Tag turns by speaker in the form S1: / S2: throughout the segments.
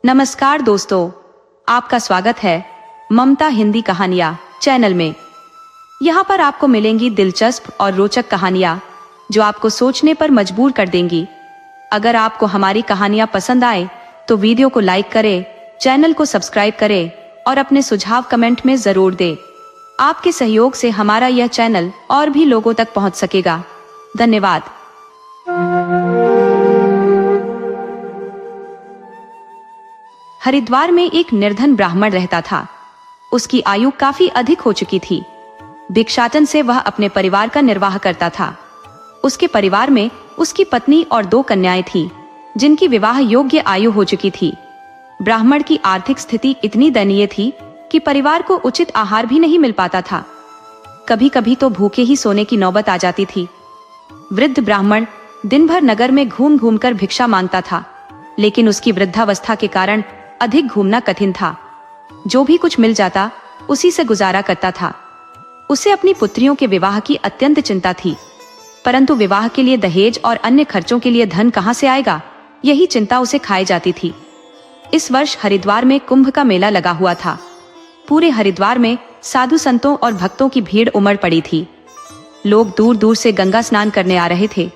S1: नमस्कार दोस्तों, आपका स्वागत है ममता हिंदी कहानियाँ चैनल में। यहाँ पर आपको मिलेंगी दिलचस्प और रोचक कहानियाँ जो आपको सोचने पर मजबूर कर देंगी। अगर आपको हमारी कहानियाँ पसंद आए तो वीडियो को लाइक करें, चैनल को सब्सक्राइब करें और अपने सुझाव कमेंट में जरूर दें। आपके सहयोग से हमारा यह चैनल और भी लोगों तक पहुँच सकेगा। धन्यवाद। हरिद्वार में एक निर्धन ब्राह्मण रहता था। उसकी आयु काफी अधिक हो चुकी थी। भिक्षाटन से वह अपने परिवार का निर्वाह करता था। उसके परिवार में उसकी पत्नी और 2 कन्याएं थीं, जिनकी विवाह योग्य आयु हो चुकी थी। ब्राह्मण की आर्थिक स्थिति इतनी दयनीय थी कि परिवार को उचित आहार भी नहीं मिल पाता था। कभी कभी तो भूखे ही सोने की नौबत आ जाती थी। वृद्ध ब्राह्मण दिन भर नगर में घूम घूम कर भिक्षा मांगता था, लेकिन उसकी वृद्धावस्था के कारण अधिक घूमना कठिन था। जो भी कुछ मिल जाता उसी से गुजारा करता था। उसे अपनी पुत्रियों के विवाह की अत्यंत चिंता थी, परंतु विवाह के लिए दहेज और अन्य खर्चों के लिए धन कहां से आएगा, यही चिंता उसे खाई जाती थी। इस वर्ष हरिद्वार में कुंभ का मेला लगा हुआ था। पूरे हरिद्वार में साधु संतों और भक्तों की भीड़ उमड़ पड़ी थी। लोग दूर दूर से गंगा स्नान करने आ रहे थे।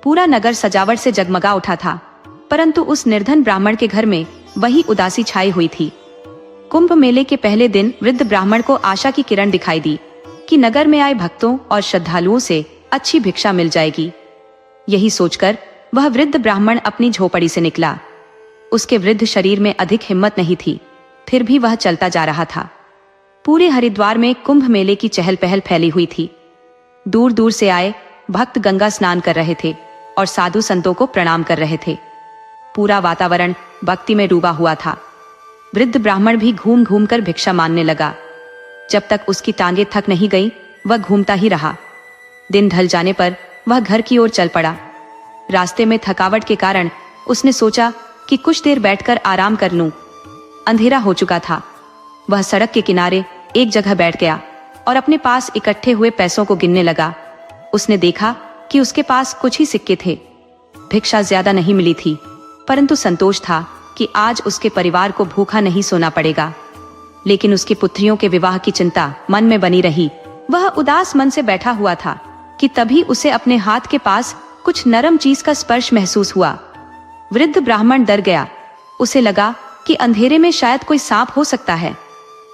S1: पूरा नगर सजावट से जगमगा उठा था, परंतु उस निर्धन ब्राह्मण के घर में वही उदासी छाई हुई थी। कुंभ मेले के पहले दिन वृद्ध ब्राह्मण को आशा की किरण दिखाई दी कि नगर में आए भक्तों और श्रद्धालुओं से अच्छी भिक्षा मिल जाएगी। यही सोचकर वह वृद्ध ब्राह्मण अपनी झोपड़ी से निकला। उसके वृद्ध शरीर में अधिक हिम्मत नहीं थी, फिर भी वह चलता जा रहा था। पूरे हरिद्वार में कुंभ मेले की चहल पहल फैली हुई थी। दूर दूर से आए भक्त गंगा स्नान कर रहे थे और साधु संतों को प्रणाम कर रहे थे। पूरा वातावरण भक्ति में डूबा हुआ था। वृद्ध ब्राह्मण भी घूम घूम कर भिक्षा मांगने लगा। जब तक उसकी टांगें थक नहीं गई, वह घूमता ही रहा। दिन ढल जाने पर वह घर की ओर चल पड़ा। रास्ते में थकावट के कारण उसने सोचा कि कुछ देर बैठकर आराम कर लूं। अंधेरा हो चुका था। वह सड़क के किनारे एक जगह बैठ गया और अपने पास इकट्ठे हुए पैसों को गिनने लगा। उसने देखा कि उसके पास कुछ ही सिक्के थे। भिक्षा ज्यादा नहीं मिली थी, परंतु संतोष था कि आज उसके परिवार को भूखा नहीं सोना पड़ेगा। लेकिन उसकी पुत्रियों के विवाह की चिंता मन में बनी रही। वह उदास मन से बैठा हुआ था कि तभी उसे अपने हाथ के पास कुछ नरम चीज का स्पर्श महसूस हुआ। वृद्ध ब्राह्मण डर गया। उसे लगा कि अंधेरे में शायद कोई सांप हो सकता है।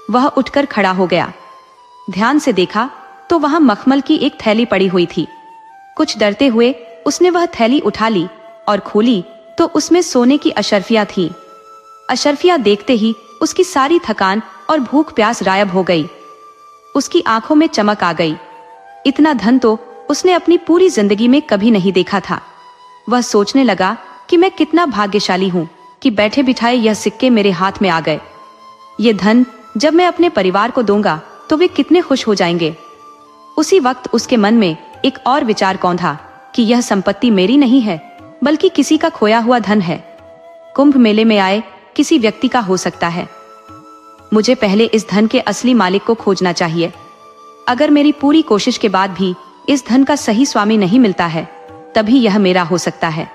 S1: वह उठकर खड़ा हो गया। ध्यान से देखा तो वहां मखमल की एक थैली पड़ी हुई थी। कुछ डरते हुए उसने वह थैली उठा ली और खोली तो उसमें सोने की अशर्फियां थीं। अशर्फियां देखते ही उसकी सारी थकान और भूख प्यास गायब हो गई। उसकी आंखों में चमक आ गई। इतना धन तो उसने अपनी पूरी जिंदगी में कभी नहीं देखा था। वह सोचने लगा कि मैं कितना भाग्यशाली हूँ कि बैठे बिठाए यह सिक्के मेरे हाथ में आ गए। ये धन जब मैं अपने परिवार को दूंगा तो वे कितने खुश हो जाएंगे। उसी वक्त उसके मन में एक और विचार कौंधा कि यह संपत्ति मेरी नहीं है, बल्कि किसी का खोया हुआ धन है। कुंभ मेले में आए किसी व्यक्ति का हो सकता है। मुझे पहले इस धन के असली मालिक को खोजना चाहिए। अगर मेरी पूरी कोशिश के बाद भी इस धन का सही स्वामी नहीं मिलता है, तभी यह मेरा हो सकता है।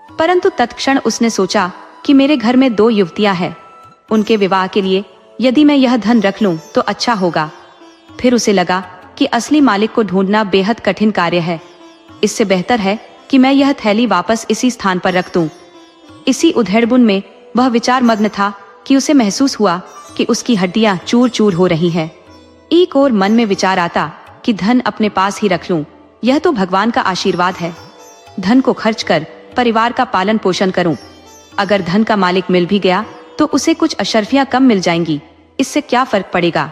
S1: परंतु तत्क्षण उसने सोचा कि मेरे घर में 2 युवतियां हैं। उनके विवाह के लिए यदि मैं यह धन रख लूं तो अच्छा होगा। फिर उसे लगा कि असली मालिक को ढूंढना बेहद कठिन कार्य है। इससे बेहतर है कि मैं यह थैली वापस इसी स्थान पर रख दूं। इसी उधेड़बुन में वह विचार मग्न था कि उसे महसूस हुआ कि उसकी हड्डियां चूर चूर हो रही हैं। एक और मन में विचार आता कि धन अपने पास ही रख लूं, यह तो भगवान का आशीर्वाद है। धन को खर्च कर परिवार का पालन पोषण करूं। अगर धन का मालिक मिल भी गया तो उसे कुछ अशर्फियां कम मिल जाएंगी, इससे क्या फर्क पड़ेगा।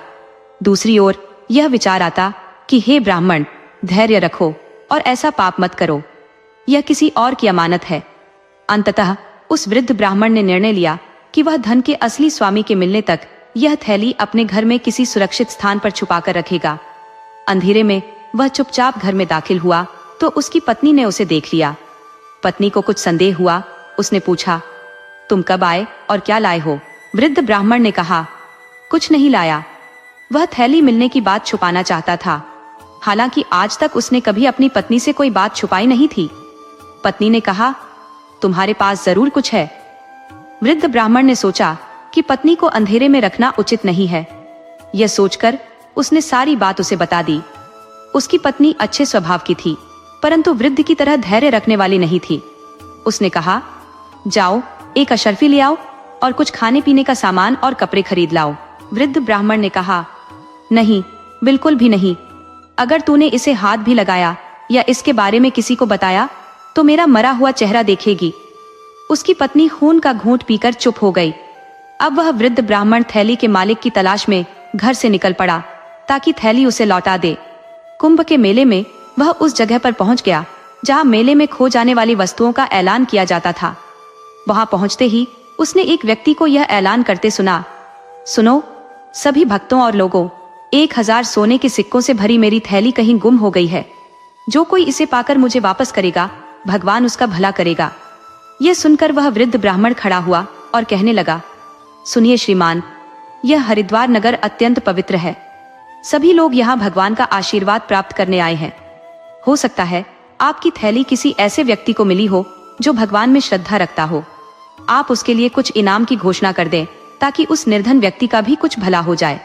S1: दूसरी ओर यह विचार आता कि हे ब्राह्मण, धैर्य रखो और ऐसा पाप मत करो। यह किसी और की अमानत है। अंततः उस वृद्ध ब्राह्मण ने निर्णय लिया कि वह धन के असली स्वामी के मिलने तक यह थैली अपने घर में किसी सुरक्षित स्थान पर छुपाकर रखेगा। अंधेरे में वह चुपचाप घर में दाखिल हुआ तो उसकी पत्नी ने उसे देख लिया। पत्नी को कुछ संदेह हुआ। उसने पूछा, तुम कब आए और क्या लाए हो? वृद्ध ब्राह्मण ने कहा, कुछ नहीं लाया। वह थैली मिलने की बात छुपाना चाहता था। हालांकि आज तक उसने कभी अपनी पत्नी से कोई बात छुपाई नहीं थी। पत्नी ने कहा, तुम्हारे पास जरूर कुछ है। वृद्ध ब्राह्मण ने सोचा कि पत्नी को अंधेरे में रखना उचित नहीं है। यह सोचकर उसने सारी बात उसे बता दी। उसकी पत्नी अच्छे स्वभाव की थी, परंतु वृद्ध की तरह धैर्य रखने वाली नहीं थी। उसने कहा, जाओ एक अशर्फी ले आओ और कुछ खाने पीने का सामान और कपड़े खरीद लाओ। वृद्ध ब्राह्मण ने कहा, नहीं, बिल्कुल भी नहीं। अगर तूने इसे हाथ भी लगाया या इसके बारे में किसी को बताया तो मेरा मरा हुआ चेहरा देखेगी। उसकी पत्नी खून का घूंट पीकर चुप हो गई। अब वह वृद्ध ब्राह्मण थैली के मालिक की तलाश में घर से निकल पड़ा ताकि थैली उसे लौटा दे। कुंभ के मेले में वह उस जगह पर पहुंच गया जहां मेले में खो जाने वाली वस्तुओं का ऐलान किया जाता था। वहां पहुंचते ही उसने एक व्यक्ति को यह ऐलान करते सुना, सुनो सभी भक्तों और लोगों, 1000 सोने के सिक्कों से भरी मेरी थैली कहीं गुम हो गई है। जो कोई इसे पाकर मुझे वापस करेगा, भगवान उसका भला करेगा। यह सुनकर वह वृद्ध ब्राह्मण खड़ा हुआ और कहने लगा, सुनिए श्रीमान, यह हरिद्वार नगर अत्यंत पवित्र है। सभी लोग यहाँ भगवान का आशीर्वाद प्राप्त करने आए हैं। हो सकता है आपकी थैली किसी ऐसे व्यक्ति को मिली हो जो भगवान में श्रद्धा रखता हो। आप उसके लिए कुछ इनाम की घोषणा कर दें ताकि उस निर्धन व्यक्ति का भी कुछ भला हो जाए।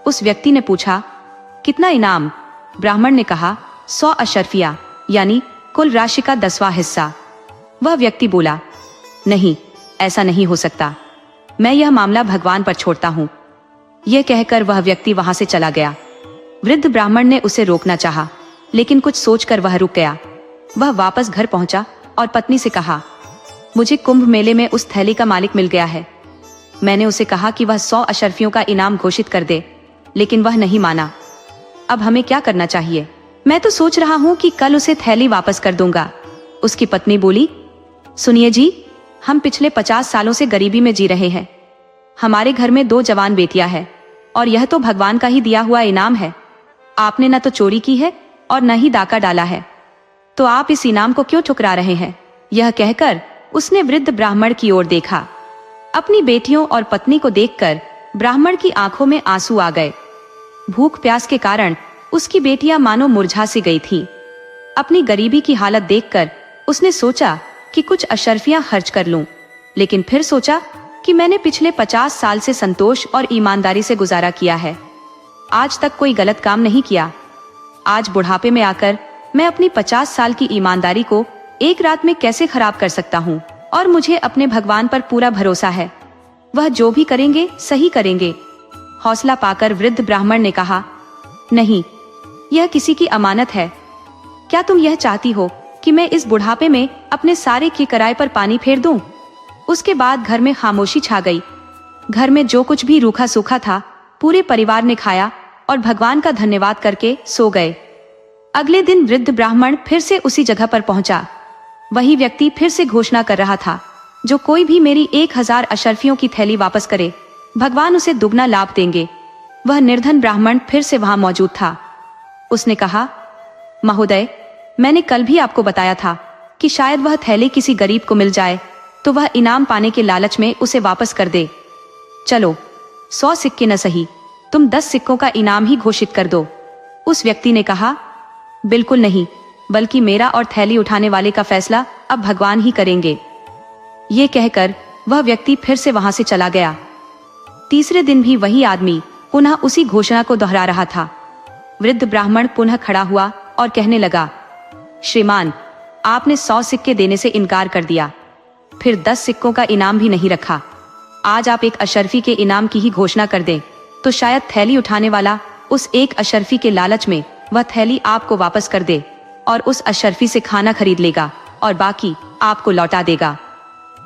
S1: उस व्यक्ति ने पूछा, कितना इनाम? ब्राह्मण ने कहा, 100 अशर्फिया, यानी कुल राशि का 10वां हिस्सा। वह व्यक्ति बोला, नहीं, ऐसा नहीं हो सकता। मैं यह मामला भगवान पर छोड़ता हूँ। यह कहकर वह व्यक्ति वहां से चला गया। वृद्ध ब्राह्मण ने उसे रोकना चाहा, लेकिन कुछ सोचकर वह रुक गया। वह वापस घर पहुंचा और पत्नी से कहा, मुझे कुंभ मेले में उस थैली का मालिक मिल गया है। मैंने उसे कहा कि वह 100 अशर्फियों का इनाम घोषित कर दे, लेकिन वह नहीं माना। अब हमें क्या करना चाहिए? मैं तो सोच रहा हूँ कि कल उसे थैली वापस कर दूंगा। उसकी पत्नी बोली, सुनिए जी, हम पिछले 50 सालों से गरीबी में जी रहे हैं। हमारे घर में 2 जवान बेटियां हैं और यह तो भगवान का ही दिया हुआ इनाम है। आपने न तो चोरी की है और न ही डाका डाला है, तो आप इस इनाम को क्यों ठुकरा रहे हैं? यह कहकर उसने वृद्ध ब्राह्मण की ओर देखा। अपनी बेटियों और पत्नी को देखकर ब्राह्मण की आंखों में आंसू आ गए। भूख प्यास के कारण उसकी बेटियां मानो मुरझा सी गई थीं। अपनी गरीबी की हालत देखकर उसने सोचा कि कुछ अशर्फियां खर्च कर लूं, लेकिन फिर सोचा कि मैंने पिछले 50 साल से संतोष और ईमानदारी से गुजारा किया है। आज तक कोई गलत काम नहीं किया। आज बुढ़ापे में आकर मैं अपनी 50 साल की ईमानदारी को एक रात में कैसे खराब कर सकता हूँ? और मुझे अपने भगवान पर पूरा भरोसा है, वह जो भी करेंगे सही करेंगे। हौसला पाकर वृद्ध ब्राह्मण ने कहा, नहीं, यह किसी की अमानत है। क्या तुम यह चाहती हो कि मैं इस बुढ़ापे में अपने सारे की किराए पर पानी फेर दूं? उसके बाद घर में खामोशी छा गई। घर में जो कुछ भी रूखा सूखा था पूरे परिवार ने खाया और भगवान का धन्यवाद करके सो गए। अगले दिन वृद्ध ब्राह्मण फिर से उसी जगह पर पहुंचा। वही व्यक्ति फिर से घोषणा कर रहा था, जो कोई भी मेरी 1000 अशर्फियों की थैली वापस करे, भगवान उसे दुगना लाभ देंगे। वह निर्धन ब्राह्मण फिर से वहां मौजूद था। उसने कहा, महोदय, मैंने कल भी आपको बताया था कि शायद वह थैली किसी गरीब को मिल जाए तो वह इनाम पाने के लालच में उसे वापस कर दे। चलो, 100 सिक्के न सही, तुम 10 सिक्कों का इनाम ही घोषित कर दो। उस व्यक्ति ने कहा, बिल्कुल नहीं, बल्कि मेरा और थैली उठाने वाले का फैसला अब भगवान ही करेंगे। ये कहकर वह व्यक्ति फिर से वहां से चला गया। तीसरे दिन भी वही आदमी पुनः उसी घोषणा को दोहरा रहा था। वृद्ध ब्राह्मण पुनः खड़ा हुआ और कहने लगा, श्रीमान, आपने 100 सिक्के देने से इनकार कर दिया, फिर 10 सिक्कों का इनाम भी नहीं रखा। आज आप एक अशर्फी के इनाम की ही घोषणा कर दें तो शायद थैली उठाने वाला उस एक अशर्फी के लालच में वह थैली आपको वापस कर दे और उस अशर्फी से खाना खरीद लेगा और बाकी आपको लौटा देगा।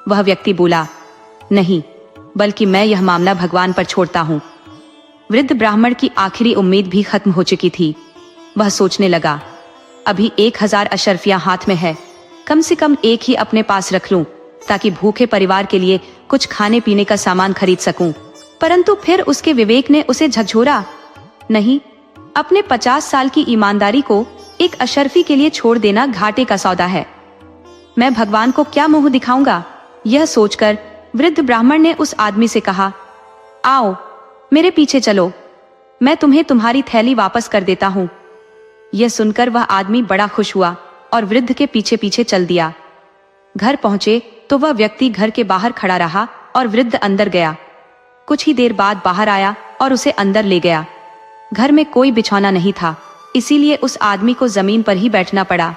S1: वह व्यक्ति बोला, नहीं, बल्कि मैं यह मामला भगवान पर छोड़ता हूँ। वृद्ध ब्राह्मण की आखिरी उम्मीद भी खत्म हो चुकी थी। वह सोचने लगा, अभी 1000 अशर्फियां हाथ में है, कम से कम एक ही अपने पास रख लूं ताकि भूखे परिवार के लिए कुछ खाने पीने का सामान खरीद सकूं। परंतु फिर उसके विवेक ने उसे झकझोरा, नहीं, अपने 50 साल की ईमानदारी को एक अशर्फी के लिए छोड़ देना घाटे का सौदा है। मैं भगवान को क्या मुंह दिखाऊंगा? यह सोचकर वृद्ध ब्राह्मण ने उस आदमी से कहा, आओ मेरे पीछे चलो, मैं तुम्हें तुम्हारी थैली वापस कर देता हूँ। यह सुनकर वह आदमी बड़ा खुश हुआ और वृद्ध के पीछे पीछे चल दिया। घर पहुंचे तो वह व्यक्ति घर के बाहर खड़ा रहा और वृद्ध अंदर गया। कुछ ही देर बाद बाहर आया और उसे अंदर ले गया। घर में कोई बिछौना नहीं था, इसीलिए उस आदमी को जमीन पर ही बैठना पड़ा।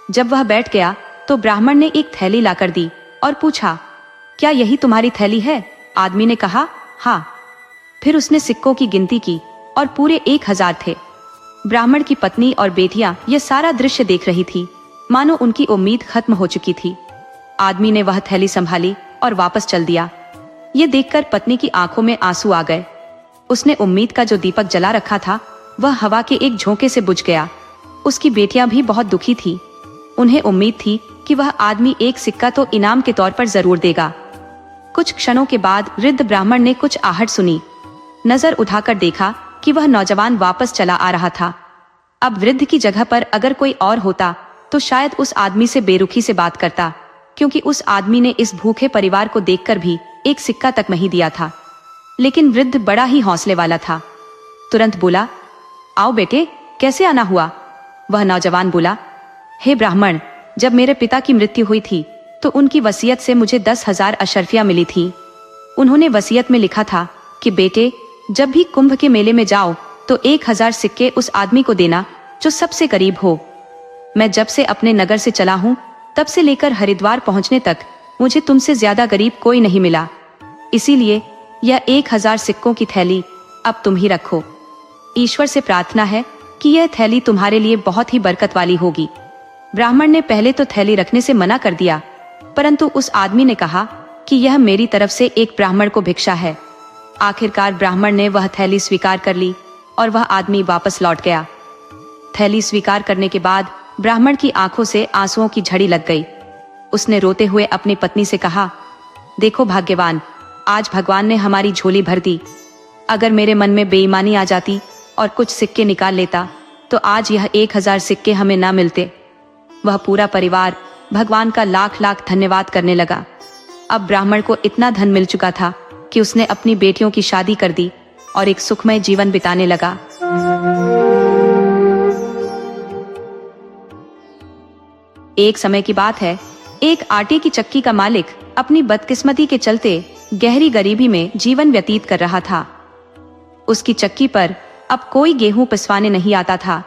S1: जब वह बैठ गया तो ब्राह्मण ने एक थैली लाकर दी और पूछा, क्या यही तुम्हारी थैली है? आदमी ने कहा, हाँ। फिर उसने सिक्कों की गिनती की और पूरे 1000 थे। ब्राह्मण की पत्नी और बेटियां यह सारा दृश्य देख रही थी, मानो उनकी उम्मीद खत्म हो चुकी थी। आदमी ने वह थैली संभाली और वापस चल दिया। ये देखकर पत्नी की आंखों में आंसू आ गए। उसने उम्मीद का जो दीपक जला रखा था वह हवा के एक झोंके से बुझ गया। उसकी बेटियां भी बहुत दुखी थी। उन्हें उम्मीद थी कि वह आदमी एक सिक्का तो इनाम के तौर पर जरूर देगा। कुछ क्षणों के बाद वृद्ध ब्राह्मण ने कुछ आहट सुनी। नजर उठाकर देखा कि वह नौजवान वापस चला आ रहा था। अब वृद्ध की जगह पर अगर कोई और होता तो शायद उस आदमी से बेरुखी से बात करता, क्योंकि उस आदमी ने इस भूखे परिवार को देखकर भी एक सिक्का तक नहीं दिया था। लेकिन वृद्ध बड़ा ही हौसले वाला था। तुरंत बोला, आओ बेटे, कैसे आना हुआ? वह नौजवान बोला, हे ब्राह्मण, जब मेरे पिता की मृत्यु हुई थी तो उनकी वसीयत से मुझे 10,000 अशर्फियां मिली थी। उन्होंने वसीयत में लिखा था कि बेटे, जब भी कुंभ के मेले में जाओ तो 1000 सिक्के उस आदमी को देना जो सबसे करीब हो। मैं जब से अपने नगर से चला हूँ तब से लेकर हरिद्वार पहुंचने तक मुझे तुमसे ज्यादा गरीब कोई नहीं मिला। इसीलिए यह 1000 सिक्कों की थैली अब तुम ही रखो। ईश्वर से प्रार्थना है कि यह थैली तुम्हारे लिए बहुत ही बरकत वाली होगी। ब्राह्मण ने पहले तो थैली रखने से मना कर दिया, परंतु उस आदमी ने कहा कि यह मेरी तरफ से एक ब्राह्मण को भिक्षा है। आखिरकार ब्राह्मण ने वह थैली स्वीकार कर ली और वह आदमी वापस लौट गया। थैली स्वीकार करने के बाद ब्राह्मण की आंखों से आंसुओं की झड़ी लग गई। उसने रोते हुए अपनी पत्नी से कहा, देखो भाग्यवान, आज भगवान ने हमारी झोली भर दी। अगर मेरे मन में बेईमानी आ जाती और कुछ सिक्के निकाल लेता तो आज यह 1000 सिक्के हमें ना मिलते। वह पूरा परिवार भगवान का लाख लाख धन्यवाद करने लगा। अब ब्राह्मण को इतना धन मिल चुका था कि उसने अपनी बेटियों की शादी कर दी और एक सुखमय जीवन बिताने लगा। एक समय की बात है, एक आटे की चक्की का मालिक अपनी बदकिस्मती के चलते गहरी गरीबी में जीवन व्यतीत कर रहा था। उसकी चक्की पर अब कोई गेहूं पिसवाने नहीं आता था।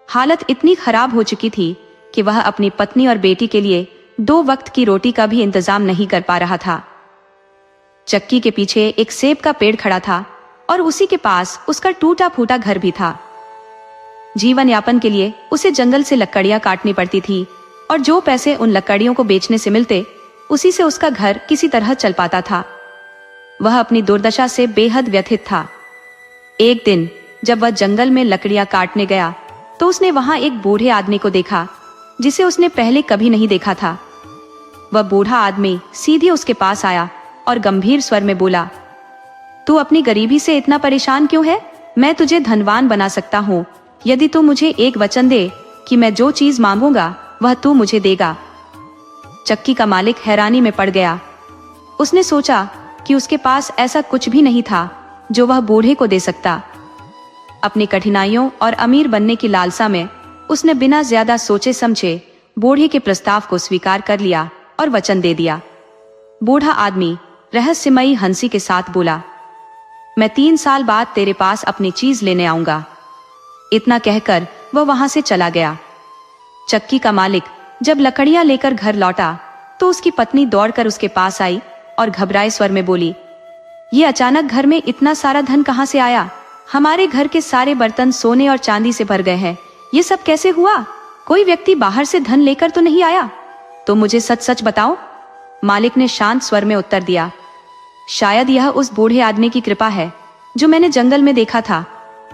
S1: हालत इतनी खराब हो चुकी थी कि वह अपनी पत्नी और बेटी के लिए 2 वक्त की रोटी का भी इंतजाम नहीं कर पा रहा था। चक्की के पीछे एक सेब का पेड़ खड़ा था और उसी के पास उसका टूटा फूटा घर भी था। जीवन यापन के लिए उसे जंगल से लकड़ियां काटनी पड़ती थी और जो पैसे उन लकड़ियों को बेचने से मिलते उसी से उसका घर किसी तरह चल पाता था। वह अपनी दुर्दशा से बेहद व्यथित था। एक दिन जब वह जंगल में लकड़ियां काटने गया तो उसने वहां एक बूढ़े आदमी को देखा जिसे उसने पहले कभी नहीं देखा था। वह बूढ़ा आदमी सीधे उसके पास आया और गंभीर स्वर में बोला, तू अपनी गरीबी से इतना परेशान क्यों है? मैं तुझे धनवान बना सकता हूँ यदि तू मुझे एक वचन दे कि मैं जो चीज मांगूंगा वह तू मुझे देगा। चक्की का मालिक हैरानी में पड़ गया। उसने सोचा कि उसके पास ऐसा कुछ भी नहीं था जो वह बूढ़े को दे सकता। अपनी कठिनाइयों और अमीर बनने की लालसा में उसने बिना ज्यादा सोचे समझे बूढ़े के प्रस्ताव को स्वीकार कर लिया और वचन दे दिया। बूढ़ा आदमी रहस्यमयी हंसी के साथ बोला, मैं 3 साल बाद तेरे पास अपनी चीज लेने आऊंगा। इतना कहकर वह वहां से चला गया। चक्की का मालिक जब लकड़ियां लेकर घर लौटा तो उसकी पत्नी दौड़कर उसके पास आई और घबराए स्वर में बोली, ये अचानक घर में इतना सारा धन कहां से आया? हमारे घर के सारे बर्तन सोने और चांदी से भर गए हैं। ये सब कैसे हुआ? कोई व्यक्ति बाहर से धन लेकर तो नहीं आया? तो मुझे सच सच बताओ। मालिक ने शांत स्वर में उत्तर दिया, शायद यह उस बूढ़े आदमी की कृपा है जो मैंने जंगल में देखा था।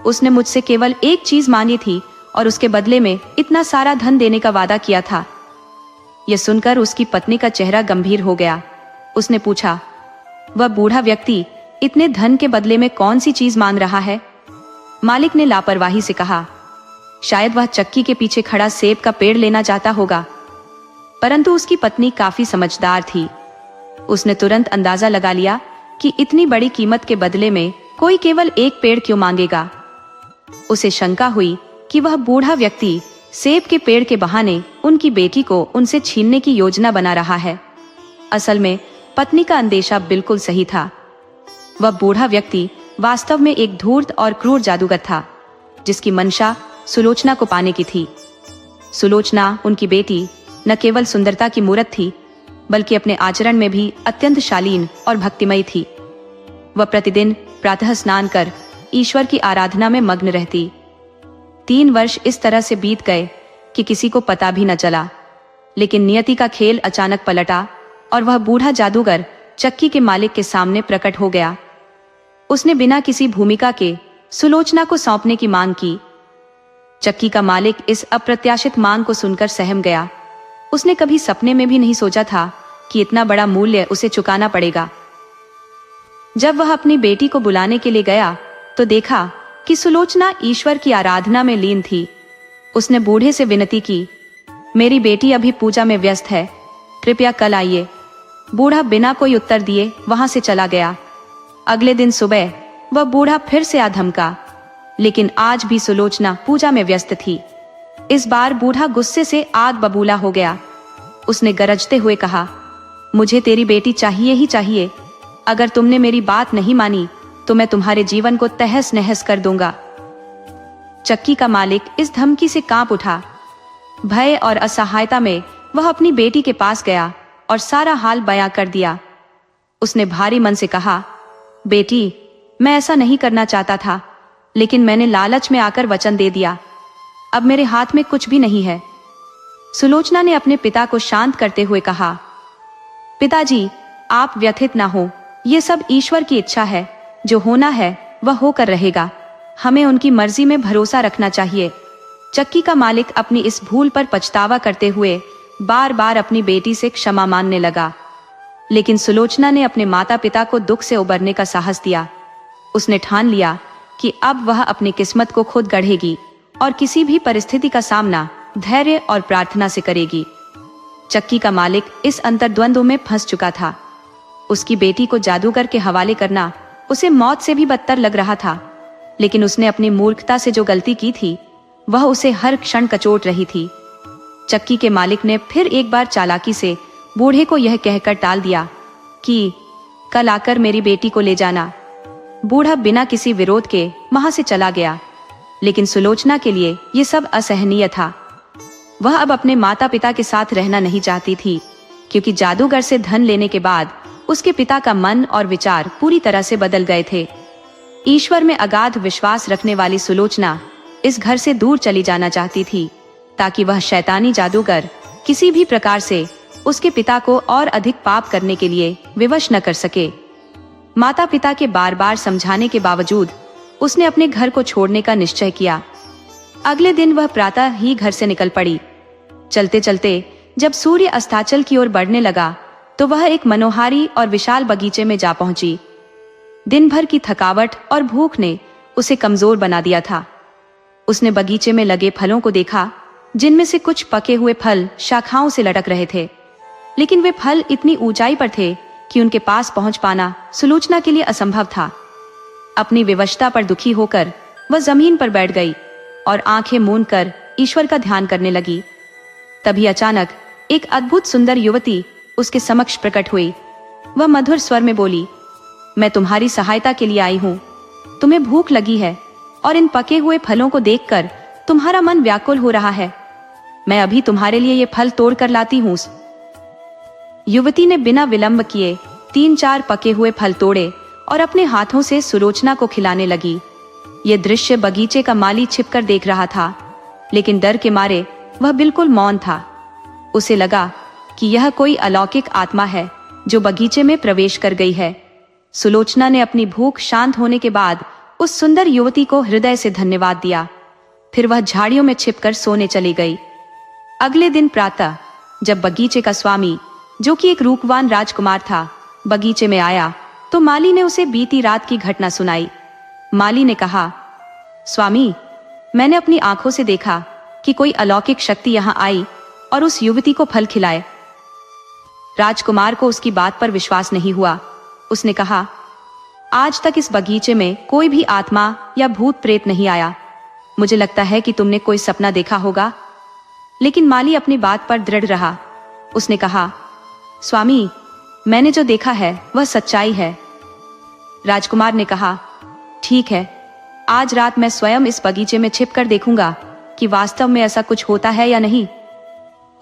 S1: उसने मुझसे केवल एक चीज मांगी थी और उसके बदले में इतना सारा धन देने का वादा किया था। यह सुनकर उसकी पत्नी का चेहरा गंभीर हो गया। उसने पूछा, वह बूढ़ा व्यक्ति इतने धन के बदले में कौन सी चीज मांग रहा है? मालिक ने लापरवाही से कहा, शायद वह चक्की के पीछे खड़ा सेब का पेड़ लेना चाहता होगा। परंतु उसकी पत्नी काफी समझदार थी। उसने तुरंत अंदाजा लगा लिया कि इतनी बड़ी कीमत के बदले में कोई केवल एक पेड़ क्यों मांगेगा। उसे शंका हुई कि वह बूढ़ा व्यक्ति सेब के पेड़ के बहाने उनकी बेटी को उनसे छीनने की योजना बना रहा है। असल में पत्नी का अंदेशा बिल्कुल सही था। वह बूढ़ा व्यक्ति वास्तव में एक धूर्त और क्रूर जादूगर था, जिसकी मंशा सुलोचना को पाने की थी। सुलोचना, उनकी बेटी, न केवल सुंदरता की मूरत थी, बल्कि अपने आचरण में भी अत्यंत शालीन और भक्तिमयी थी। वह प्रतिदिन प्रातः स्नान कर ईश्वर की आराधना में मग्न रहती। 3 वर्ष इस तरह से बीत गए कि किसी को पता भी न चला। लेकिन नियति का खेल अचानक पलटा और वह बूढ़ा जादूगर चक्की के मालिक के सामने प्रकट हो गया। उसने बिना किसी भूमिका के सुलोचना को सौंपने की मांग की। चक्की का मालिक इस अप्रत्याशित मांग को सुनकर सहम गया। उसने कभी सपने में भी नहीं सोचा था कि इतना बड़ा मूल्य उसे चुकाना पड़ेगा। जब वह अपनी बेटी को बुलाने के लिए गया तो देखा कि सुलोचना ईश्वर की आराधना में लीन थी। उसने बूढ़े से विनती की, मेरी बेटी अभी पूजा में व्यस्त है, कृपया कल आइए। बूढ़ा बिना कोई उत्तर दिए वहां से चला गया। अगले दिन सुबह वह बूढ़ा फिर से आ धमका, लेकिन आज भी सुलोचना पूजा में व्यस्त थी। इस बार बूढ़ा गुस्से से आग बबूला हो गया। उसने गरजते हुए कहा, मुझे तेरी बेटी चाहिए ही चाहिए। अगर तुमने मेरी बात नहीं मानी तो मैं तुम्हारे जीवन को तहस नहस कर दूंगा। चक्की का मालिक इस धमकी से कांप उठा। भय और असहायता में वह अपनी बेटी के पास गया और सारा हाल बयां कर दिया। उसने भारी मन से कहा, बेटी, मैं ऐसा नहीं करना चाहता था, लेकिन मैंने लालच में आकर वचन दे दिया। अब मेरे हाथ में कुछ भी नहीं है। सुलोचना ने अपने पिता को शांत करते हुए कहा, पिताजी, आप व्यथित ना हो, ये सब ईश्वर की इच्छा है। जो होना है वह होकर रहेगा। हमें उनकी मर्जी में भरोसा रखना चाहिए। चक्की का मालिक अपनी इस भूल पर पछतावा करते हुए बार बार अपनी बेटी से क्षमा मांगने लगा। लेकिन सुलोचना ने अपने माता पिता को दुख से उबरने का साहस दिया। उसने ठान लिया कि अब वह अपनी किस्मत को खुद गढ़ेगी और किसी भी परिस्थिति का सामना धैर्य और प्रार्थना से करेगी। चक्की का मालिक इस अंतर्द्वंद में फंस चुका था। उसकी बेटी को जादूगर के हवाले करना उसे मौत से भी बदतर लग रहा था, लेकिन उसने अपनी मूर्खता से जो गलती की थी वह उसे हर क्षण कचोट रही थी। चक्की के मालिक ने फिर एक बार चालाकी से बूढ़े को यह कहकर टाल दिया कि कल आकर मेरी बेटी को ले जाना। बूढ़ा बिना किसी विरोध के वहां से चला गया, लेकिन सुलोचना के लिए यह सब असहनीय था। वह अब अपने माता पिता के साथ रहना नहीं चाहती थी, क्योंकि जादूगर से धन लेने के बाद उसके पिता का मन और विचार पूरी तरह से बदल गए थे। ईश्वर में अगाध विश्वास रखने वाली सुलोचना इस घर से दूर चली जाना चाहती थी, ताकि वह शैतानी जादूगर किसी भी प्रकार से उसके पिता को और अधिक पाप करने के लिए विवश न कर सके। माता पिता के बार बार समझाने के बावजूद उसने अपने घर को छोड़ने का निश्चय किया। अगले दिन वह प्रातः ही घर से निकल पड़ी। चलते चलते जब सूर्य अस्ताचल की ओर बढ़ने लगा तो वह एक मनोहारी और विशाल बगीचे में जा पहुंची। दिन भर की थकावट और भूख ने उसे कमजोर बना दिया था। उसने बगीचे में लगे फलों को देखा, जिनमें से कुछ पके हुए फल शाखाओं से लटक रहे थे, लेकिन वे फल इतनी ऊंचाई पर थे कि उनके पास पहुंच पाना सुलोचना के लिए असंभव था। अपनी विवशता पर दुखी होकर वह जमीन पर बैठ गई और आंखें मूंद कर ईश्वर का ध्यान करने लगी। तभी अचानक एक अद्भुत सुंदर युवती उसके समक्ष प्रकट हुई। वह मधुर स्वर में बोली, मैं तुम्हारी सहायता के लिए आई हूं। तुम्हें भूख लगी है और इन पके हुए फलों को देखकर तुम्हारा मन व्याकुल हो रहा है। मैं अभी तुम्हारे लिए ये फल तोड़ कर लाती हूं। युवती ने बिना विलंब किए 3-4 पके हुए फल तोड़े और अपने हाथों से सुलोचना को खिलाने लगी। ये दृश्य बगीचे का माली छिपकर देख रहा था, लेकिन डर के मारे वह बिल्कुल मौन था। उसे लगा कि यह कोई अलौकिक आत्मा है जो बगीचे में प्रवेश कर गई है। सुलोचना ने अपनी भूख शांत होने के बाद उस सुंदर युवती को हृदय से धन्यवाद दिया। फिर वह झाड़ियों में छिपकर सोने चली गई। अगले दिन प्रातः जब बगीचे का स्वामी, जो कि एक रूपवान राजकुमार था, बगीचे में आया तो माली ने उसे बीती रात की घटना सुनाई। माली ने कहा, स्वामी, मैंने अपनी आंखों से देखा कि कोई अलौकिक शक्ति यहाँ आई और उस युवती को फल खिलाए। राजकुमार को उसकी बात पर विश्वास नहीं हुआ। उसने कहा, आज तक इस बगीचे में कोई भी आत्मा या भूत प्रेत नहीं आया। मुझे लगता है कि तुमने कोई सपना देखा होगा। लेकिन माली अपनी बात पर दृढ़ रहा। उसने कहा, स्वामी, मैंने जो देखा है वह सच्चाई है। राजकुमार ने कहा, ठीक है, आज रात मैं स्वयं इस बगीचे में छिपकर देखूंगा कि वास्तव में ऐसा कुछ होता है या नहीं।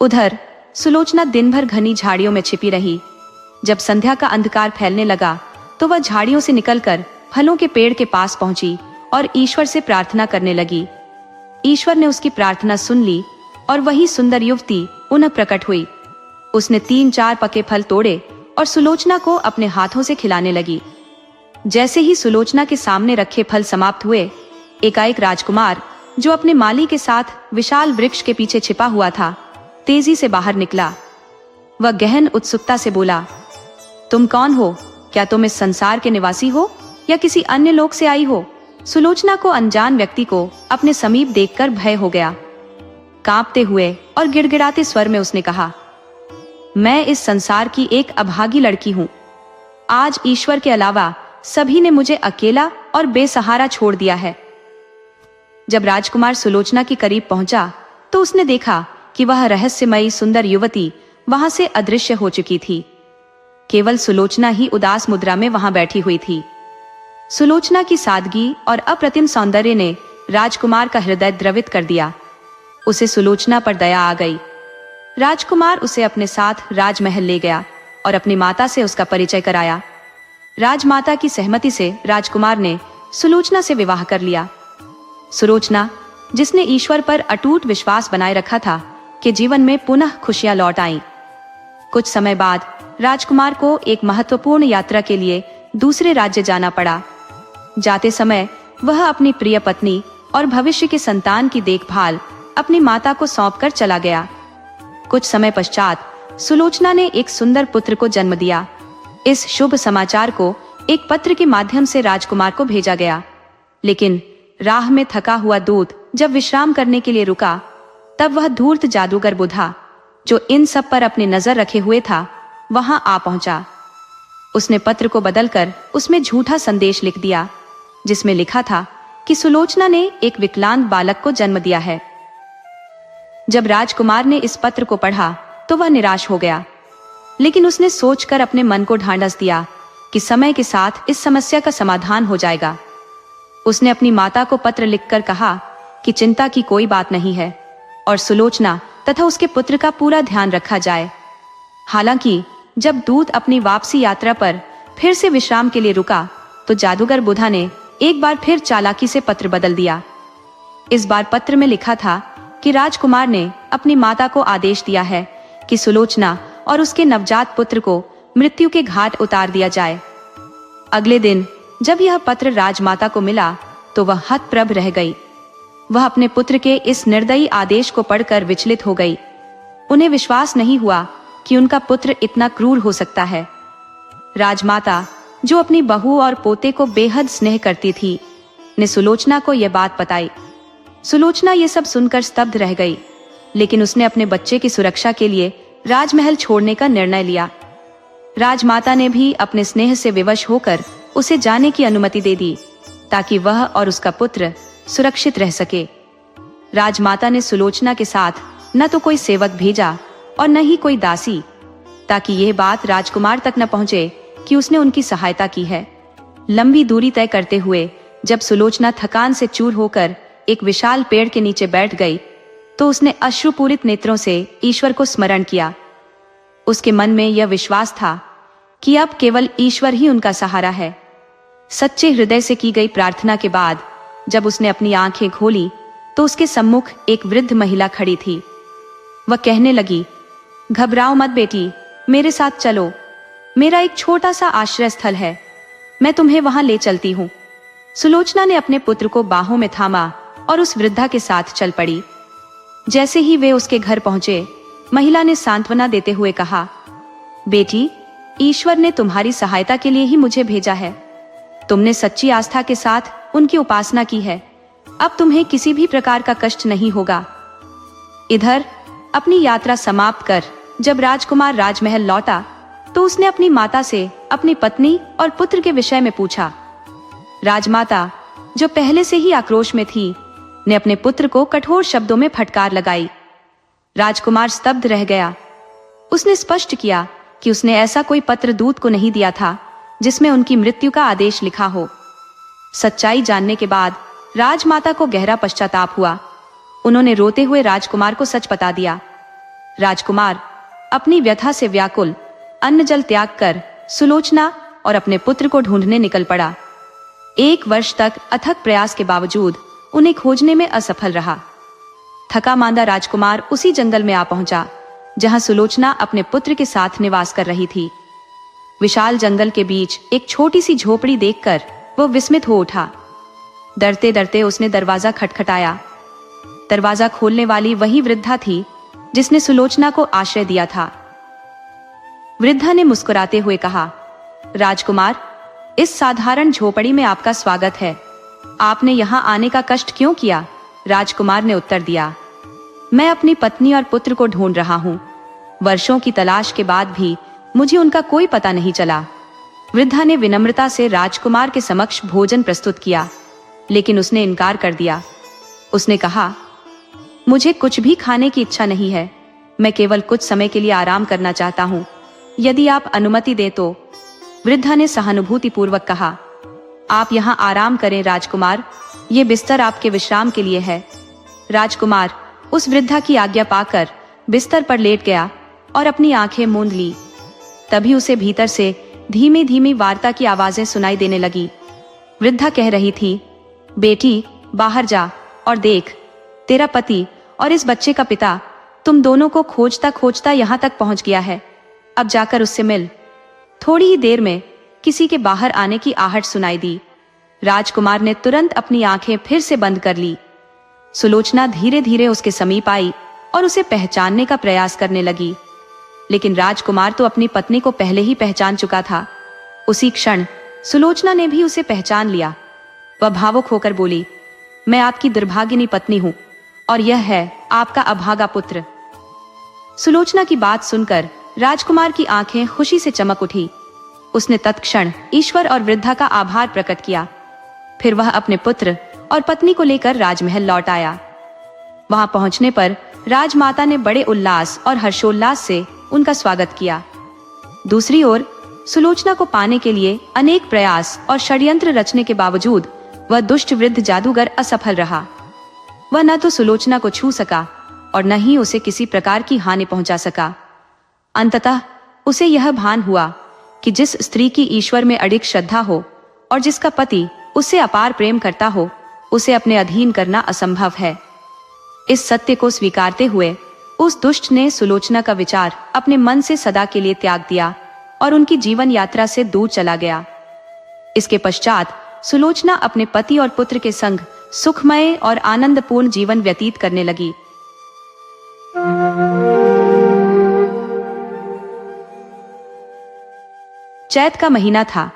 S1: उधर सुलोचना दिन भर घनी झाड़ियों में छिपी रही। जब संध्या का अंधकार फैलने लगा तो वह झाड़ियों से निकलकर फलों के पेड़ के पास पहुंची और ईश्वर से प्रार्थना करने लगी। ईश्वर ने उसकी प्रार्थना सुन ली और वही सुंदर युवती पुनः प्रकट हुई। उसने 3-4 पके फल तोड़े और सुलोचना को अपने हाथों से खिलाने लगी। जैसे ही सुलोचना के सामने रखे फल समाप्त हुए, एकाएक राजकुमार, जो अपने माली के साथ विशाल वृक्ष के पीछे छिपा हुआ था, तेजी से बाहर निकला। वह गहन उत्सुकता से बोला, तुम कौन हो? क्या तुम इस संसार के निवासी हो या किसी अन्य लोक से आई हो? सुलोचना को अनजान व्यक्ति को अपने समीप देखकर भय हो गया। कांपते हुए और गिड़गिड़ाते स्वर में उसने कहा, मैं इस संसार की एक अभागी लड़की हूं। आज ईश्वर के अलावा सभी ने मुझे अकेला और बेसहारा छोड़ दिया है। जब राजकुमार सुलोचना के करीब पहुंचा तो उसने देखा कि वह रहस्यमयी सुंदर युवती वहां से अदृश्य हो चुकी थी। केवल सुलोचना ही उदास मुद्रा में वहां बैठी हुई थी। सुलोचना की सादगी और अप्रतिम सौंदर्य ने राजकुमार का हृदय द्रवित कर दिया। उसे सुलोचना पर दया आ गई। राजकुमार उसे अपने साथ राजमहल ले गया और अपनी माता से उसका परिचय कराया। राजमाता की सहमति से राजकुमार ने सुलोचना से विवाह कर लिया। सुलोचना, जिसने ईश्वर पर अटूट विश्वास बनाए रखा था, कि जीवन में पुनः खुशियां लौट आईं। कुछ समय बाद राजकुमार को एक महत्वपूर्ण यात्रा के लिए दूसरे राज्य जाना पड़ा। जाते समय वह अपनी प्रिय पत्नी और भविष्य के संतान की देखभाल अपनी माता को सौंपकर चला गया। कुछ समय पश्चात सुलोचना ने एक सुंदर पुत्र को जन्म दिया। इस शुभ समाचार को एक पत्र के माध्यम से राजकुमार को भेजा गया, लेकिन राह में थका हुआ दूत जब विश्राम करने के लिए रुका, तब वह धूर्त जादूगर बुधा, जो इन सब पर अपनी नजर रखे हुए था, वहां आ पहुंचा। उसने पत्र को बदलकर उसमें झूठा संदेश लिख दिया, जिसमें लिखा था कि सुलोचना ने एक विकलांग बालक को जन्म दिया है। जब राजकुमार ने इस पत्र को पढ़ा तो वह निराश हो गया, लेकिन उसने सोचकर अपने मन को ढांढस दिया कि समय के साथ इस समस्या का समाधान हो जाएगा। उसने अपनी माता को पत्र लिखकर कहा कि चिंता की कोई बात नहीं है और सुलोचना तथा उसके पुत्र का पूरा ध्यान रखा जाए। हालांकि जब दूत अपनी वापसी यात्रा पर फिर से विश्राम के लिए रुका तो जादूगर बुधा ने एक बार फिर चालाकी से पत्र बदल दिया। इस बार पत्र में लिखा था कि राजकुमार ने अपनी माता को आदेश दिया है कि सुलोचना और उसके नवजात पुत्र को मृत्यु के घाट उतार दिया जाए। अगले दिन जब यह पत्र राजमाता को मिला तो वह हतप्रभ रह गई। वह अपने पुत्र के इस निर्दयी आदेश को पढ़कर विचलित हो गई। उन्हें विश्वास नहीं हुआ कि उनका पुत्र इतना क्रूर हो सकता है। राजमाता, जो अपनी बहू और पोते को बेहद स्नेह करती थी, ने सुलोचना को यह बात बताई। सुलोचना ये सब सुनकर स्तब्ध रह गई, लेकिन उसने अपने बच्चे की सुरक्षा के लिए राजमहल छोड़ने का निर्णय लिया। राजमाता ने भी अपने स्नेह से विवश होकर उसे जाने की अनुमति दे दी, ताकि वह और उसका पुत्र सुरक्षित रह सके। राजमाता ने सुलोचना के साथ न तो कोई सेवक भेजा और न ही कोई दासी, ताकि यह बात राजकुमार तक न पहुंचे कि उसने उनकी सहायता की है। लंबी दूरी तय करते हुए जब सुलोचना थकान से चूर होकर एक विशाल पेड़ के नीचे बैठ गई तो उसने अश्रुपूरित नेत्रों से ईश्वर को स्मरण किया। उसके मन में यह विश्वास था कि अब केवल ईश्वर ही उनका सहारा है। सच्चे हृदय से की गई प्रार्थना के बाद जब उसने अपनी आंखें खोली तो उसके सम्मुख एक वृद्ध महिला खड़ी थी। वह कहने लगी, घबराओ मत बेटी, मेरे साथ चलो। मेरा एक छोटा सा आश्रय स्थल है, मैं तुम्हें वहां ले चलती हूँ। सुलोचना ने अपने पुत्र को बाहों में थामा और उस वृद्धा के साथ चल पड़ी। जैसे ही वे उसके घर पहुंचे, महिला ने सांत्वना देते हुए कहा, बेटी, ईश्वर ने तुम्हारी सहायता के लिए ही मुझे भेजा है। तुमने सच्ची आस्था के साथ उनकी उपासना की है, अब तुम्हें किसी भी प्रकार का कष्ट नहीं होगा। इधर अपनी यात्रा समाप्त कर जब राजकुमार राजमहल लौटा तो उसने अपनी माता से अपनी पत्नी और पुत्र के विषय में पूछा। राजमाता, जो पहले से ही आक्रोश में थी, ने अपने पुत्र को कठोर शब्दों में फटकार लगाई। राजकुमार स्तब्ध रह गया। उसने स्पष्ट किया कि उसने ऐसा कोई पत्र दूत को नहीं दिया था जिसमें उनकी मृत्यु का आदेश लिखा हो। सच्चाई जानने के बाद राजमाता को गहरा पश्चाताप हुआ। उन्होंने रोते हुए राजकुमार को सच बता दिया। राजकुमार अपनी व्यथा से व्याकुल अन्न जल त्याग कर सुलोचना और अपने पुत्र को ढूंढने निकल पड़ा। 1 वर्ष तक अथक प्रयास के बावजूद उन्हें खोजने में असफल रहा। थका मांदा राजकुमार उसी जंगल में आ पहुंचा जहां सुलोचना अपने पुत्र के साथ निवास कर रही थी। विशाल जंगल के बीच एक छोटी सी झोपड़ी देखकर वह विस्मित हो उठा। डरते डरते उसने दरवाजा खटखटाया। दरवाजा खोलने वाली वही वृद्धा थी जिसने सुलोचना को आश्रय दिया था। वृद्धा ने मुस्कुराते हुए कहा, राजकुमार, इस साधारण झोपड़ी में आपका स्वागत है। आपने यहाँ आने का कष्ट क्यों किया? राजकुमार ने उत्तर दिया, मैं अपनी पत्नी और पुत्र को ढूंढ रहा हूँ। वर्षों की तलाश के बाद भी मुझे उनका कोई पता नहीं चला। वृद्धा ने विनम्रता से राजकुमार के समक्ष भोजन प्रस्तुत किया, लेकिन उसने इनकार कर दिया। उसने कहा, मुझे कुछ भी खाने की इच्छा नहीं है। मैं केवल कुछ समय के लिए आराम करना चाहता हूँ। यदि आप अनुमति दें तो। वृद्धा ने सहानुभूतिपूर्वक कहा, आप यहाँ आराम करें राजकुमार, ये बिस्तर आपके विश्राम के लिए है। राजकुमार उस वृद्धा की आज्ञा पाकर बिस्तर पर लेट गया और अपनी आंखें मूंद ली। तभी उसे भीतर से धीमी धीमी वार्ता की आवाजें सुनाई देने लगी। वृद्धा कह रही थी, बेटी, बाहर जा और देख, तेरा पति और इस बच्चे का पिता तुम दोनों को खोजता खोजता यहाँ तक पहुँच गया है। अब जाकर उससे मिल। थोड़ी ही देर में किसी के बाहर आने की आहट सुनाई दी। राजकुमार ने तुरंत अपनी आंखें फिर से बंद कर ली। सुलोचना धीरे धीरे उसके समीप आई और उसे पहचानने का प्रयास करने लगी, लेकिन राजकुमार तो अपनी पत्नी को पहले ही पहचान चुका था। उसी क्षण सुलोचना ने भी उसे पहचान लिया। वह भावुक होकर बोली, मैं आपकी दुर्भागिनी पत्नी हूँ और यह है आपका अभागा पुत्र। सुलोचना की बात सुनकर राजकुमार की आंखें खुशी से चमक उठी। उसने तत्क्षण ईश्वर और वृद्धा का आभार प्रकट किया। फिर वह अपने पुत्र और पत्नी को लेकर राजमहल लौट आया। वहां पहुंचने पर राजमाता ने बड़े उल्लास और हर्षोल्लास से उनका स्वागत किया। दूसरी ओर सुलोचना को पाने के लिए अनेक प्रयास और षड्यंत्र रचने के बावजूद वह दुष्ट वृद्ध जादूगर असफल रहा। वह न तो सुलोचना को छू सका और न ही उसे किसी प्रकार की हानि पहुंचा सका। अंततः उसे यह भान हुआ कि जिस स्त्री की ईश्वर में अडिग श्रद्धा हो और जिसका पति उससे अपार प्रेम करता हो, उसे अपने अधीन करना असंभव है। इस सत्य को स्वीकारते हुए उस दुष्ट ने सुलोचना का विचार अपने मन से सदा के लिए त्याग दिया और उनकी जीवन यात्रा से दूर चला गया। इसके पश्चात सुलोचना अपने पति और पुत्र के संग सुखमय और आनंदपूर्ण जीवन व्यतीत करने लगी। चैत का महीना था,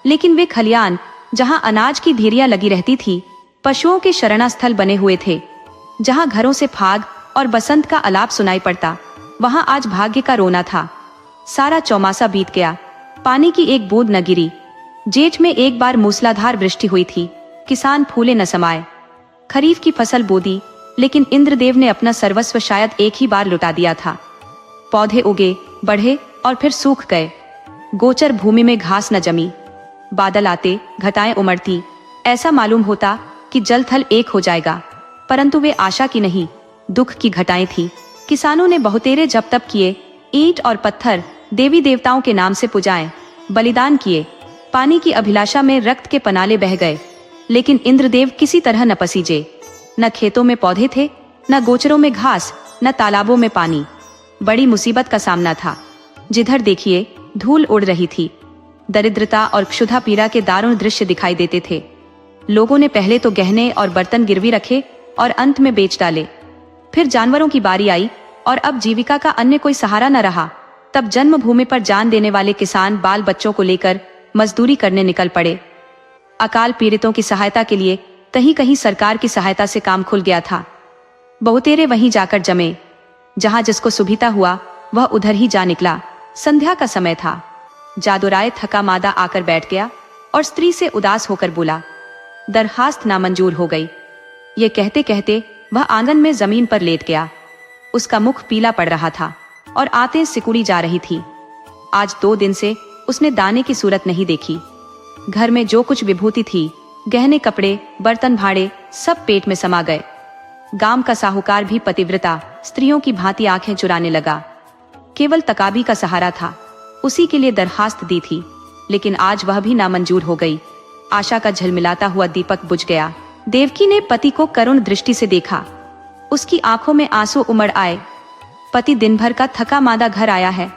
S1: लेकिन वे खलियान जहां अनाज की ढेरियां लगी रहती थी, पशुओं के शरणा स्थल बने हुए थे। जहां घरों से फाग और बसंत का आलाप सुनाई पड़ता, वहां आज भाग्य का रोना था। सारा चौमासा बीत गया, पानी की एक बूंद न गिरी। जेठ में एक बार मूसलाधार वृष्टि हुई थी। किसान फूले न समाये। खरीफ की फसल बो दी, लेकिन इंद्रदेव ने अपना सर्वस्व शायद एक ही बार लुटा दिया था। पौधे उगे, बढ़े और फिर सूख गए। गोचर भूमि में घास न जमी। बादल आते, घटाएं उमड़ती, ऐसा मालूम होता कि जल थल एक हो जाएगा, परंतु वे आशा की नहीं, दुख की घटाएं थी। किसानों ने बहुतेरे जप तप किए, ईंट और पत्थर देवी देवताओं के नाम से पुजाएं, बलिदान किए। पानी की अभिलाषा में रक्त के पनाले बह गए, लेकिन इंद्रदेव किसी तरह न पसीजे। न खेतों में पौधे थे, न गोचरों में घास, न तालाबों में पानी। बड़ी मुसीबत का सामना था। जिधर देखिए धूल उड़ रही थी। दरिद्रता और क्षुधा पीड़ा के दारुण दृश्य दिखाई देते थे। लोगों ने पहले तो गहने और बर्तन गिरवी रखे और अंत में बेच डाले। फिर जानवरों की बारी आई और अब जीविका का अन्य कोई सहारा न रहा। तब जन्मभूमि पर जान देने वाले किसान बाल बच्चों को लेकर मजदूरी करने निकल पड़े। अकाल पीड़ितों की सहायता के लिए कहीं कहीं सरकार की सहायता से काम खुल गया था। बहुतेरे वहीं जाकर जमे। जहां जिसको सुविधा हुआ वह उधर ही जा निकला। संध्या का समय था। जादूराय थका मादा आकर बैठ गया और स्त्री से उदास होकर बोला, दरखास्त नामंजूर हो गई। ये कहते कहते वह आंगन में जमीन पर लेट गया। उसका मुख पीला पड़ रहा था और आंतें सिकुड़ी जा रही थी। आज 2 दिन से उसने दाने की सूरत नहीं देखी। घर में जो कुछ विभूति थी, गहने, कपड़े, बर्तन भाड़े, सब पेट में समा गए। गांव का साहूकार भी पतिव्रता स्त्रियों की भांति आंखें चुराने लगा। केवल तकाबी का सहारा था, उसी के लिए दरखास्त दी थी, लेकिन आज वह भी नामंजूर हो गई। आशा का झलमिलाता हुआ दीपक बुझ गया। देवकी ने पति को करुण दृष्टि से देखा। उसकी आंखों में आंसू उमड़ आए। पति दिन भर का थका मांदा घर आया है,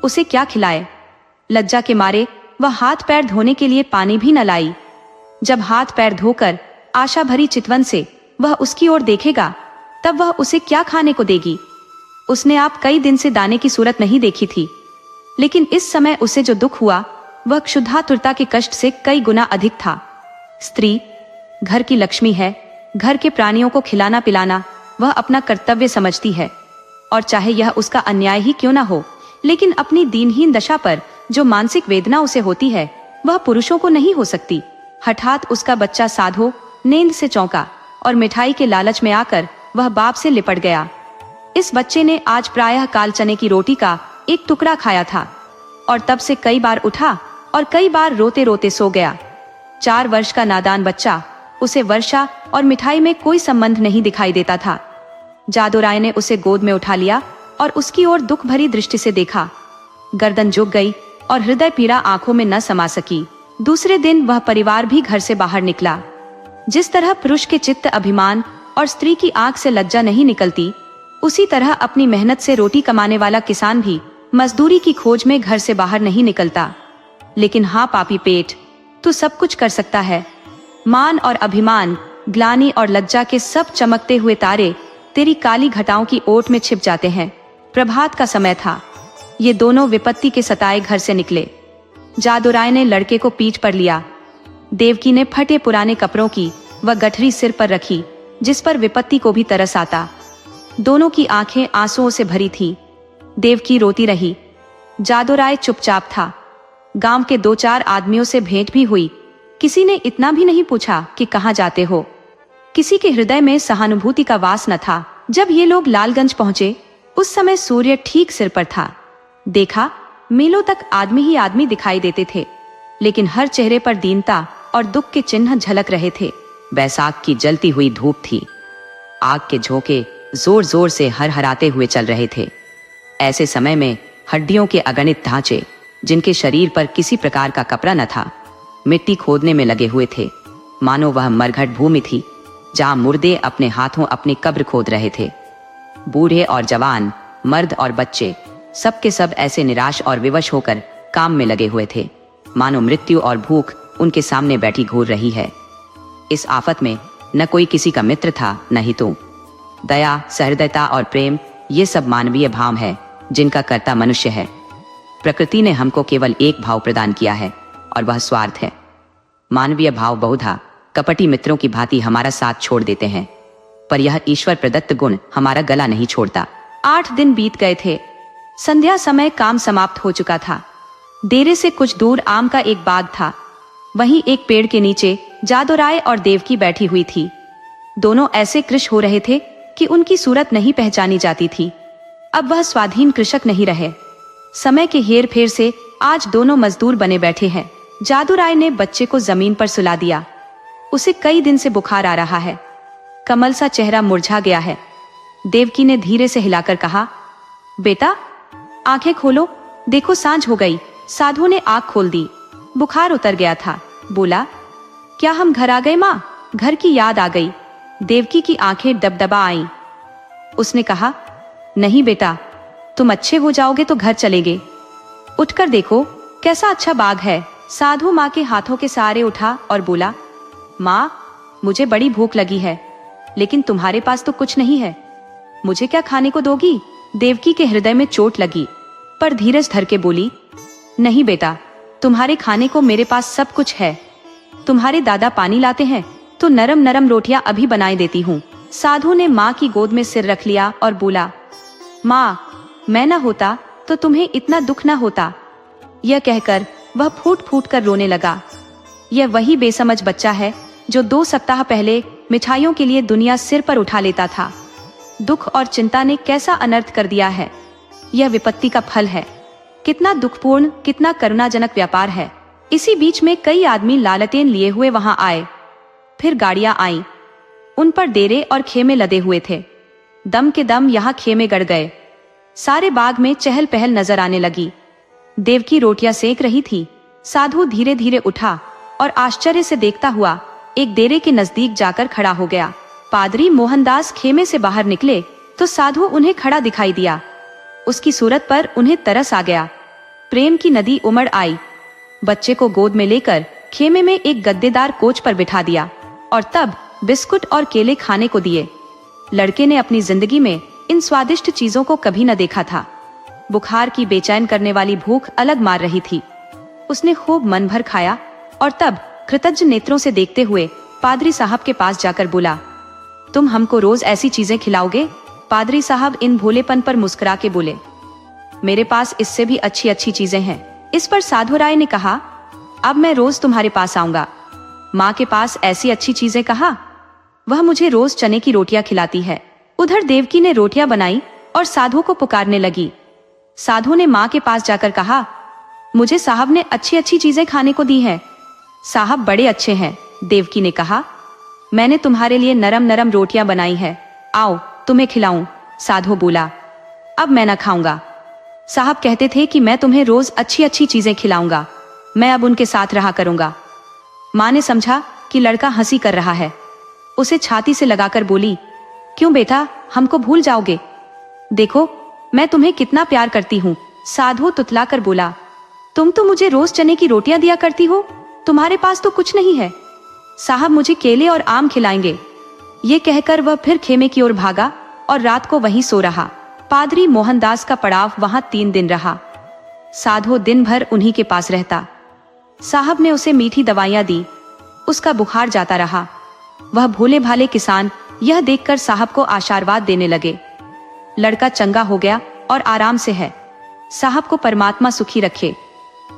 S1: उसे क्या खिलाए? लज्जा के मारे वह हाथ पैर धोने के लिए पानी भी न लाई। जब हाथ पैर धोकर आशा भरी चितवन से वह उसकी ओर देखेगा, तब वह उसे क्या खाने को देगी? उसने आप कई दिन से दाने की सूरत नहीं देखी थी, लेकिन इस समय उसे जो दुख हुआ वह क्षुधातुरता के कष्ट से कई गुना अधिक था। स्त्री घर की लक्ष्मी है, घर के प्राणियों को खिलाना पिलाना वह अपना कर्तव्य समझती है, और चाहे यह उसका अन्याय ही क्यों ना हो, लेकिन अपनी दीनहीन दशा पर जो मानसिक वेदना उसे होती है वह पुरुषों को नहीं हो सकती। हठात उसका बच्चा साधो नींद से चौंका और मिठाई के लालच में आकर वह बाप से लिपट गया। इस बच्चे ने आज प्रायः काल चने की रोटी का एक टुकड़ा खाया था और तब से कई बार उठा और कई बार रोते रोते सो गया। 4 वर्ष का नादान बच्चा, उसे वर्षा और मिठाई में कोई संबंध नहीं दिखाई देता था। जादू राय ने उसे गोद में उठा लिया और उसकी ओर दुख भरी दृष्टि से देखा। गर्दन झुक गई और हृदय पीड़ा आंखों में न समा सकी। दूसरे दिन वह परिवार भी घर से बाहर निकला। जिस तरह पुरुष के चित्त अभिमान और स्त्री की आंख से लज्जा नहीं निकलती, उसी तरह अपनी मेहनत से रोटी कमाने वाला किसान भी मजदूरी की खोज में घर से बाहर नहीं निकलता। लेकिन हाँ पापी पेट, तू सब कुछ कर सकता है। मान और अभिमान, ग्लानि और लज्जा के सब चमकते हुए तारे तेरी काली घटाओं की ओट में छिप जाते हैं। प्रभात का समय था। ये दोनों विपत्ति के सताए घर से निकले। जादू राय ने लड़के को पीठ पर लिया। देवकी ने फटे पुराने कपड़ों की वह गठरी सिर पर रखी, जिस पर विपत्ति को भी तरस आता। दोनों की आंखें आंसुओं से भरी थी। देवकी रोती रही, जादू राय चुपचाप था। गांव के 2-4 आदमियों से भेंट भी हुई, किसी ने इतना भी नहीं पूछा कि कहाँ जाते हो। किसी के हृदय में सहानुभूति का वास न था। जब ये लोग लालगंज पहुंचे, उस समय सूर्य ठीक सिर पर था। देखा, मीलों तक आदमी ही आदमी दिखाई देते थे, लेकिन हर चेहरे पर दीनता और दुख के चिन्ह झलक रहे थे। बैसाख की जलती हुई धूप थी। आग के झोंके जोर जोर से हरहराते हुए चल रहे थे। ऐसे समय में हड्डियों के अगणित ढांचे, जिनके शरीर पर किसी प्रकार का कपड़ा न था, मिट्टी खोदने में लगे हुए थे। मानो वह मरघट भूमि थी, जहां मुर्दे अपने हाथों अपनी कब्र खोद रहे थे। बूढ़े और जवान, मर्द और बच्चे, सब के सब ऐसे निराश और विवश होकर काम में लगे हुए थे, मानो मृत्यु और भूख उनके सामने बैठी घूर रही है। इस आफत में न कोई किसी का मित्र था, न ही तो। दया, सहृदयता और प्रेम, ये सब मानवीय भाव है, जिनका कर्ता मनुष्य है। प्रकृति ने हमको केवल एक भाव प्रदान किया है, और वह स्वार्थ है। मानवीय भाव बहुधा कपटी मित्रों की भांति हमारा साथ छोड़ देते हैं, पर यह ईश्वर प्रदत्त गुण हमारा गला नहीं छोड़ता। 8 दिन बीत गए थे। संध्या समय काम समाप्त हो चुका था। डेरे से कुछ दूर आम का एक बाग था। वहीं एक पेड़ के नीचे जादू राय और देवकी बैठी हुई थी। दोनों ऐसे कृश हो रहे थे कि उनकी सूरत नहीं पहचानी जाती थी। अब वह स्वाधीन कृषक नहीं रहे। समय के हेर फेर से आज दोनों मजदूर बने बैठे हैं। जादू राय ने बच्चे को जमीन पर सुला दिया। उसे कई दिन से बुखार आ रहा है। कमल सा चेहरा मुरझा गया है। देवकी ने धीरे से हिलाकर कहा, बेटा आंखें खोलो, देखो सांझ हो गई। साधु ने आंख खोल दी। बुखार उतर गया था। बोला, क्या हम घर आ गए माँ? घर की याद आ गई। देवकी की आंखें डबडबा आईं। उसने कहा, नहीं बेटा, तुम अच्छे हो जाओगे तो घर चलेंगे। उठकर देखो कैसा अच्छा बाग है। साधु माँ के हाथों के सहारे उठा और बोला, माँ मुझे बड़ी भूख लगी है, लेकिन तुम्हारे पास तो कुछ नहीं है। मुझे क्या खाने को दोगी? देवकी के हृदय में चोट लगी, पर धीरज धर के बोली, नहीं बेटा, तुम्हारे खाने को मेरे पास सब कुछ है। तुम्हारे दादा पानी लाते हैं तो नरम नरम रोटियां अभी बनाए देती हूँ। साधु ने माँ की गोद में सिर रख लिया और बोला, माँ मैं न होता तो तुम्हें इतना दुख न होता। यह कहकर वह फूट फूट कर रोने लगा। यह वही बेसमझ बच्चा है जो 2 सप्ताह पहले मिठाइयों के लिए दुनिया सिर पर उठा लेता था। दुख और चिंता ने कैसा अनर्थ कर दिया है। यह विपत्ति का फल है। कितना दुखपूर्ण, कितना करुणाजनक व्यापार है। इसी बीच में कई आदमी लालटेन लिए हुए वहां आए। फिर गाड़ियां आईं। उन पर डेरे और खेमे लदे हुए थे। दम के दम यहाँ खेमे गड़ गए। सारे बाग में चहल पहल नजर आने लगी। देवकी रोटियां सेक रही थी। साधु धीरे धीरे उठा और आश्चर्य से देखता हुआ एक डेरे के नजदीक जाकर खड़ा हो गया। पादरी मोहनदास खेमे से बाहर निकले तो साधु उन्हें खड़ा दिखाई दिया। उसकी सूरत पर उन्हें तरस आ गया। प्रेम की नदी उमड़ आई। बच्चे को गोद में लेकर खेमे में एक गद्देदार कोच पर बिठा दिया और तब बिस्कुट और केले खाने को दिए। लड़के ने अपनी जिंदगी में इन स्वादिष्ट चीजों को कभी न देखा था। बुखार की बेचैन करने वाली भूख अलग मार रही थी। उसने खूब मन भर खाया और तब कृतज्ञ नेत्रों से देखते हुए पादरी साहब के पास जाकर बोला, तुम हमको रोज ऐसी चीजें खिलाओगे? पादरी साहब इन भोलेपन पर मुस्कुरा के बोले, मेरे पास इससे भी अच्छी अच्छी चीजें हैं। इस पर साधु राय ने कहा, अब मैं रोज तुम्हारे पास आऊंगा। माँ के पास ऐसी अच्छी चीजें कहा? वह मुझे रोज चने की रोटियां खिलाती है। उधर देवकी ने रोटियां बनाई और साधु को पुकारने लगी। साधु ने माँ के पास जाकर कहा, मुझे साहब ने अच्छी अच्छी चीजें खाने को दी हैं। साहब बड़े अच्छे हैं। देवकी ने कहा, मैंने तुम्हारे लिए नरम नरम रोटियां बनाई है, आओ तुम्हें खिलाऊं। साधु बोला, अब मैं न खाऊंगा। साहब कहते थे कि मैं तुम्हें रोज अच्छी अच्छी चीजें खिलाऊंगा, मैं अब उनके साथ रहा करूंगा। माँ ने समझा कि लड़का हंसी कर रहा है। उसे छाती से लगाकर बोली, क्यों बेटा, हमको भूल जाओगे? देखो मैं तुम्हें कितना प्यार करती हूँ। साधु तुतला कर बोला, तुम तो मुझे रोज चने की रोटियां दिया करती हो, तुम्हारे पास तो कुछ नहीं है। साहब मुझे केले और आम खिलाएंगे। ये कहकर वह फिर खेमे की ओर भागा और रात को वहीं सो रहा। पादरी मोहनदास का पड़ाव वहां 3 दिन रहा। साधु दिन भर उन्हीं के पास रहता। साहब ने उसे मीठी दवाइयां दी। उसका बुखार जाता रहा। वह भोले भाले किसान यह देखकर साहब को आशीर्वाद देने लगे। लड़का चंगा हो गया और आराम से है। साहब को परमात्मा सुखी रखे।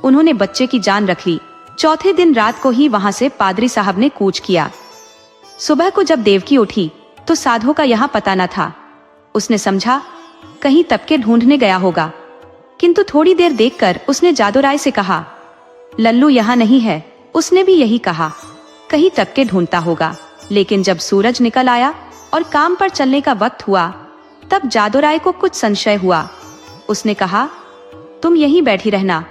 S1: उन्होंने बच्चे की जान रख ली। चौथे दिन रात को ही वहां से पादरी साहब ने कूच किया। सुबह को जब देवकी उठी तो साधु का यहाँ पता न था। उसने समझा कहीं तबके ढूंढने गया होगा, किंतु थोड़ी देर देखकर उसने जादूराय से कहा, लल्लू यहाँ नहीं है। उसने भी यही कहा, कहीं तबके ढूंढता होगा। लेकिन जब सूरज निकल आया और काम पर चलने का वक्त हुआ तब जादूराय को कुछ संशय हुआ। उसने कहा, तुम यहीं बैठी रहना,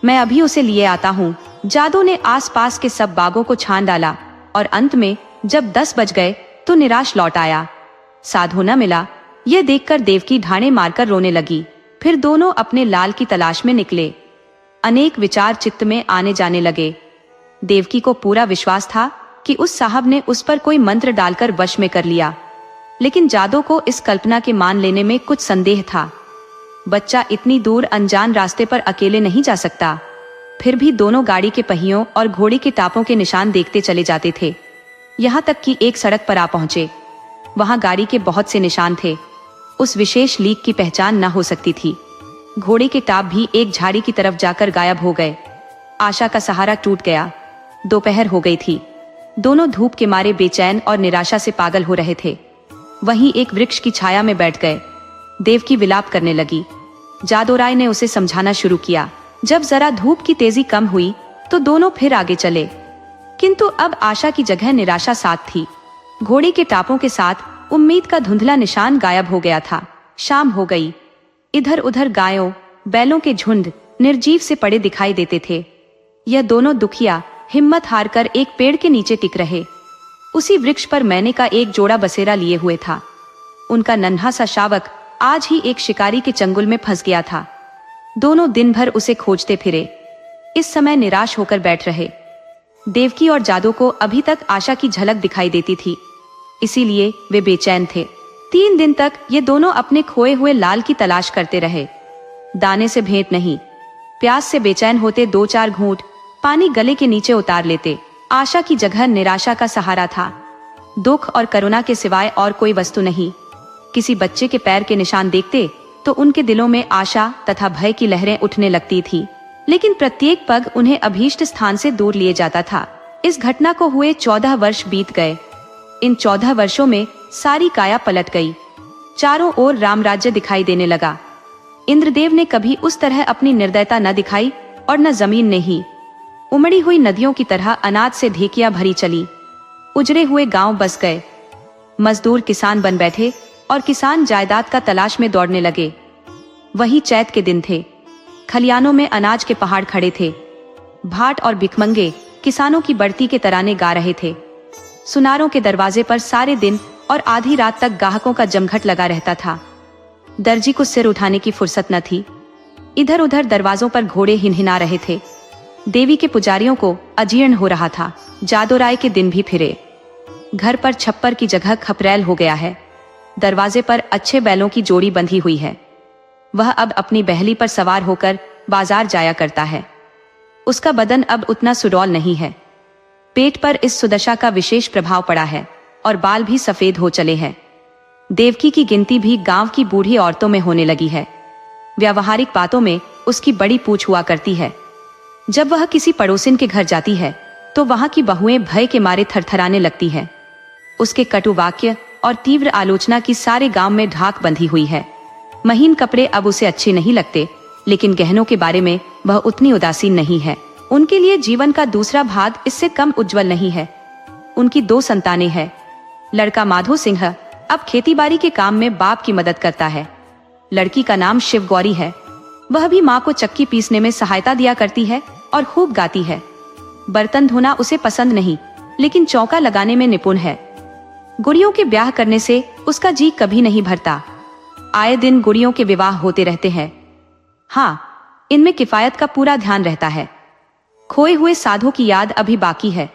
S1: मैं अभी उसे लिए आता हूँ। जादू ने आसपास के सब बागों को छान डाला और अंत में जब 10 बज गए तो निराश लौट आया। साधु न मिला। यह देखकर देवकी ढाणे मारकर रोने लगी। फिर दोनों अपने लाल की तलाश में निकले। अनेक विचार चित्त में आने जाने लगे। देवकी को पूरा विश्वास था कि उस साहब ने उस पर कोई मंत्र डालकर वश में कर लिया, लेकिन जादू को इस कल्पना के मान लेने में कुछ संदेह था। बच्चा इतनी दूर अनजान रास्ते पर अकेले नहीं जा सकता। फिर भी दोनों गाड़ी के पहियों और घोड़े के टापों के निशान देखते चले जाते थे। यहाँ तक कि एक सड़क पर आ पहुंचे। वहां गाड़ी के बहुत से निशान थे। उस विशेष लीक की पहचान न हो सकती थी। घोड़े के टाप भी एक झाड़ी की तरफ जाकर गायब हो गए। आशा का सहारा टूट गया। दोपहर हो गई थी। दोनों धूप के मारे बेचैन और निराशा से पागल हो रहे थे। वहीं एक वृक्ष की छाया में बैठ गए। देवकी विलाप करने लगी। जादूराय ने उसे समझाना शुरू किया। जब जरा धूप की तेजी कम हुई तो दोनों फिर आगे चले, किंतु अब आशा की जगह निराशा साथ थी। घोड़े के टापों के साथ उम्मीद का धुंधला निशान गायब हो गया था। शाम हो गई। इधर उधर गायों बैलों के झुंड निर्जीव से पड़े दिखाई देते थे। यह दोनों दुखिया हिम्मत हारकर एक पेड़ के नीचे टिक रहे। उसी वृक्ष पर मैने का एक जोड़ा बसेरा लिए हुए था। उनका नन्हा सा शावक आज ही एक शिकारी के चंगुल में फंस गया था। दोनों दिन भर उसे खोजते फिरे। इस समय निराश होकर बैठ रहे। देवकी और जादू को अभी तक आशा की झलक दिखाई देती थी, इसीलिए वे बेचैन थे। 3 दिन तक ये दोनों अपने खोए हुए लाल की तलाश करते रहे। दाने से भेंट नहीं। प्यास से बेचैन होते 2-4 घूंट पानी गले के नीचे उतार लेते। आशा की जगह निराशा का सहारा था। दुख और करुणा के सिवाय और कोई वस्तु नहीं। किसी बच्चे के पैर के निशान देखते तो उनके दिलों में आशा तथा भय की लहरें उठने लगती थी, लेकिन प्रत्येक पग उन्हें अभीष्ट स्थान से दूर लिए जाता था। इस घटना को हुए 14 वर्ष बीत गए। इन 14 वर्षों में सारी काया पलट गई। चारों ओर रामराज्य दिखाई देने लगा। इंद्रदेव ने कभी उस तरह अपनी निर्दयता न दिखाई और न जमीन ने ही। उमड़ी हुई नदियों की तरह अनाज से ढेकियां भरी चली। उजड़े हुए गांव बस गए। मजदूर किसान बन बैठे और किसान जायदाद का तलाश में दौड़ने लगे। वही चैत के दिन थे। खलियानों में अनाज के पहाड़ खड़े थे। भाट और भिखमंगे किसानों की बढ़ती के तराने गा रहे थे। सुनारों के दरवाजे पर सारे दिन और आधी रात तक ग्राहकों का जमघट लगा रहता था। दर्जी को सिर उठाने की फुर्सत न थी। इधर उधर दरवाजों पर घोड़े हिनहिना रहे थे। देवी के पुजारियों को अजीर्ण हो रहा था। जादोराय के दिन भी फिरे। घर पर छप्पर की जगह खपरैल हो गया है। दरवाजे पर अच्छे बैलों की जोड़ी बंधी हुई है। वह अब अपनी बहली पर सवार होकर बाजार जाया करता है। उसका बदन अब उतना सुडौल नहीं है। पेट पर इस सुदशा का विशेष प्रभाव पड़ा है और बाल भी सफेद हो चले हैं। देवकी की गिनती भी गांव की बूढ़ी औरतों में होने लगी है। व्यावहारिक बातों में उसकी बड़ी पूछ हुआ करती है। जब वह किसी पड़ोसिन के घर जाती है तो वहां की बहुएं भय के मारे थरथराने लगती है। उसके कटु वाक्य और तीव्र आलोचना की सारे गांव में ढाक बंधी हुई है। महीन कपड़े अब उसे अच्छे नहीं लगते, लेकिन गहनों के बारे में वह उतनी उदासीन नहीं है। उनके लिए जीवन का दूसरा भाग इससे कम उज्जवल नहीं है। उनकी 2 संतानें हैं। लड़का माधो सिंह अब खेतीबाड़ी के काम में बाप की मदद करता है। लड़की का नाम शिव गौरी है। वह भी माँ को चक्की पीसने में सहायता दिया करती है और खूब गाती है। बर्तन धोना उसे पसंद नहीं, लेकिन चौका लगाने में निपुण है। गुड़ियों के ब्याह करने से उसका जी कभी नहीं भरता। आए दिन गुड़ियों के विवाह होते रहते हैं। हाँ, इनमें किफायत का पूरा ध्यान रहता है। खोए हुए साधु की याद अभी बाकी है।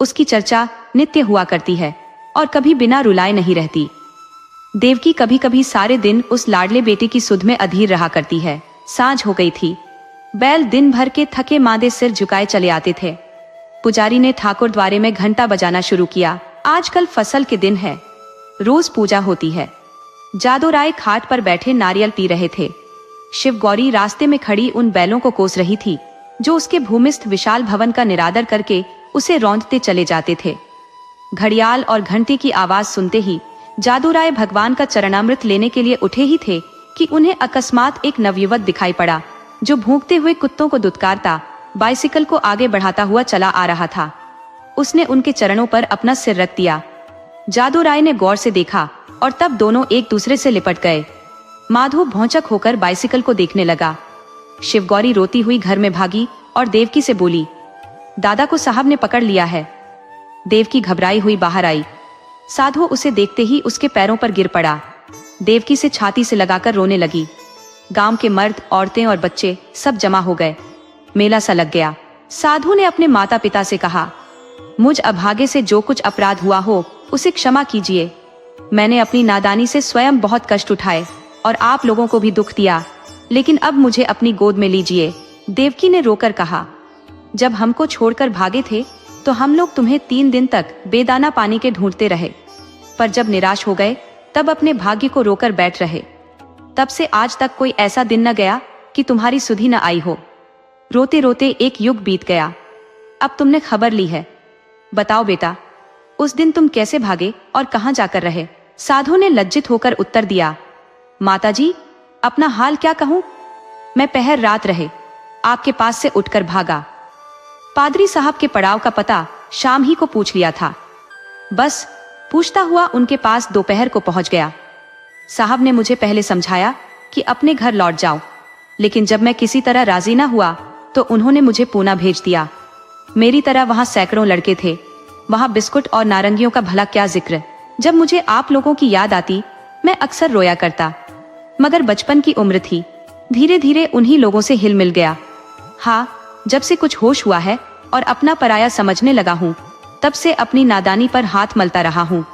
S1: उसकी चर्चा नित्य हुआ करती है और कभी बिना रुलाए नहीं रहती। देवकी कभी कभी सारे दिन उस लाडले बेटे की सुध में अधीर रहा करती है। सांझ हो गई थी। बैल दिन भर के थके मांदे सिर झुकाए चले आते थे। पुजारी ने ठाकुर द्वारे में घंटा बजाना शुरू किया। आजकल फसल के दिन है, रोज पूजा होती है। जादोराय खाट पर बैठे नारियल पी रहे थे। शिव गौरी रास्ते में खड़ी उन बैलों को कोस रही थी जो उसके भूमिस्थ विशाल भवन का निरादर करके उसे रौंदते चले जाते थे। घड़ियाल और घंटे की आवाज सुनते ही जादोराय भगवान का चरणामृत लेने के लिए उठे ही थे कि उन्हें अकस्मात एक नवयुवक दिखाई पड़ा जो भूखते हुए कुत्तों को दुत्कारता बाइसिकल को आगे बढ़ाता हुआ चला आ रहा था। उसने उनके चरणों पर अपना सिर रख दिया। जादोराय ने गौर से देखा और तब दोनों एक दूसरे से लिपट गए। माधो भौंचक होकर बाइसिकल को देखने लगा। शिवगौरी रोती हुई घर में भागी और देवकी से बोली, दादा को साहब ने पकड़ लिया है। देवकी घबराई हुई बाहर आई। साधु उसे देखते ही उसके पैरों पर गिर पड़ा। देवकी से छाती से लगाकर रोने लगी। गांव के मर्द, औरतें और बच्चे सब जमा हो गए। मेला सा लग गया। साधु ने अपने माता पिता से कहा, मुझ अभागे से जो कुछ अपराध हुआ हो उसे क्षमा कीजिए। मैंने अपनी नादानी से स्वयं बहुत कष्ट उठाए और आप लोगों को भी दुख दिया, लेकिन अब मुझे अपनी गोद में लीजिए। देवकी ने रोकर कहा, जब हमको छोड़कर भागे थे तो हम लोग तुम्हें 3 दिन तक बेदाना पानी के ढूंढते रहे, पर जब निराश हो गए तब अपने भाग्य को रोकर बैठ रहे। तब से आज तक कोई ऐसा दिन न गया कि तुम्हारी सुधि न आई हो। रोते रोते एक युग बीत गया। अब तुमने खबर ली है। बताओ बेटा, उस दिन तुम कैसे भागे और कहां जाकर रहे? साधु ने लज्जित होकर उत्तर दिया, माताजी, अपना हाल क्या कहूं? मैं पहर रात रहे आपके पास से उठकर भागा। पादरी साहब के पड़ाव का पता शाम ही को पूछ लिया था। बस पूछता हुआ उनके पास दोपहर को पहुंच गया। साहब ने मुझे पहले समझाया कि अपने घर लौट जाओ, लेकिन जब मैं किसी तरह राजी ना हुआ तो उन्होंने मुझे पूना भेज दिया। मेरी तरह वहां सैकड़ों लड़के थे। वहां बिस्कुट और नारंगियों का भला क्या जिक्र। जब मुझे आप लोगों की याद आती मैं अक्सर रोया करता, मगर बचपन की उम्र थी। धीरे धीरे उन्हीं लोगों से हिल मिल गया। हाँ, जब से कुछ होश हुआ है और अपना पराया समझने लगा हूँ, तब से अपनी नादानी पर हाथ मलता रहा हूँ।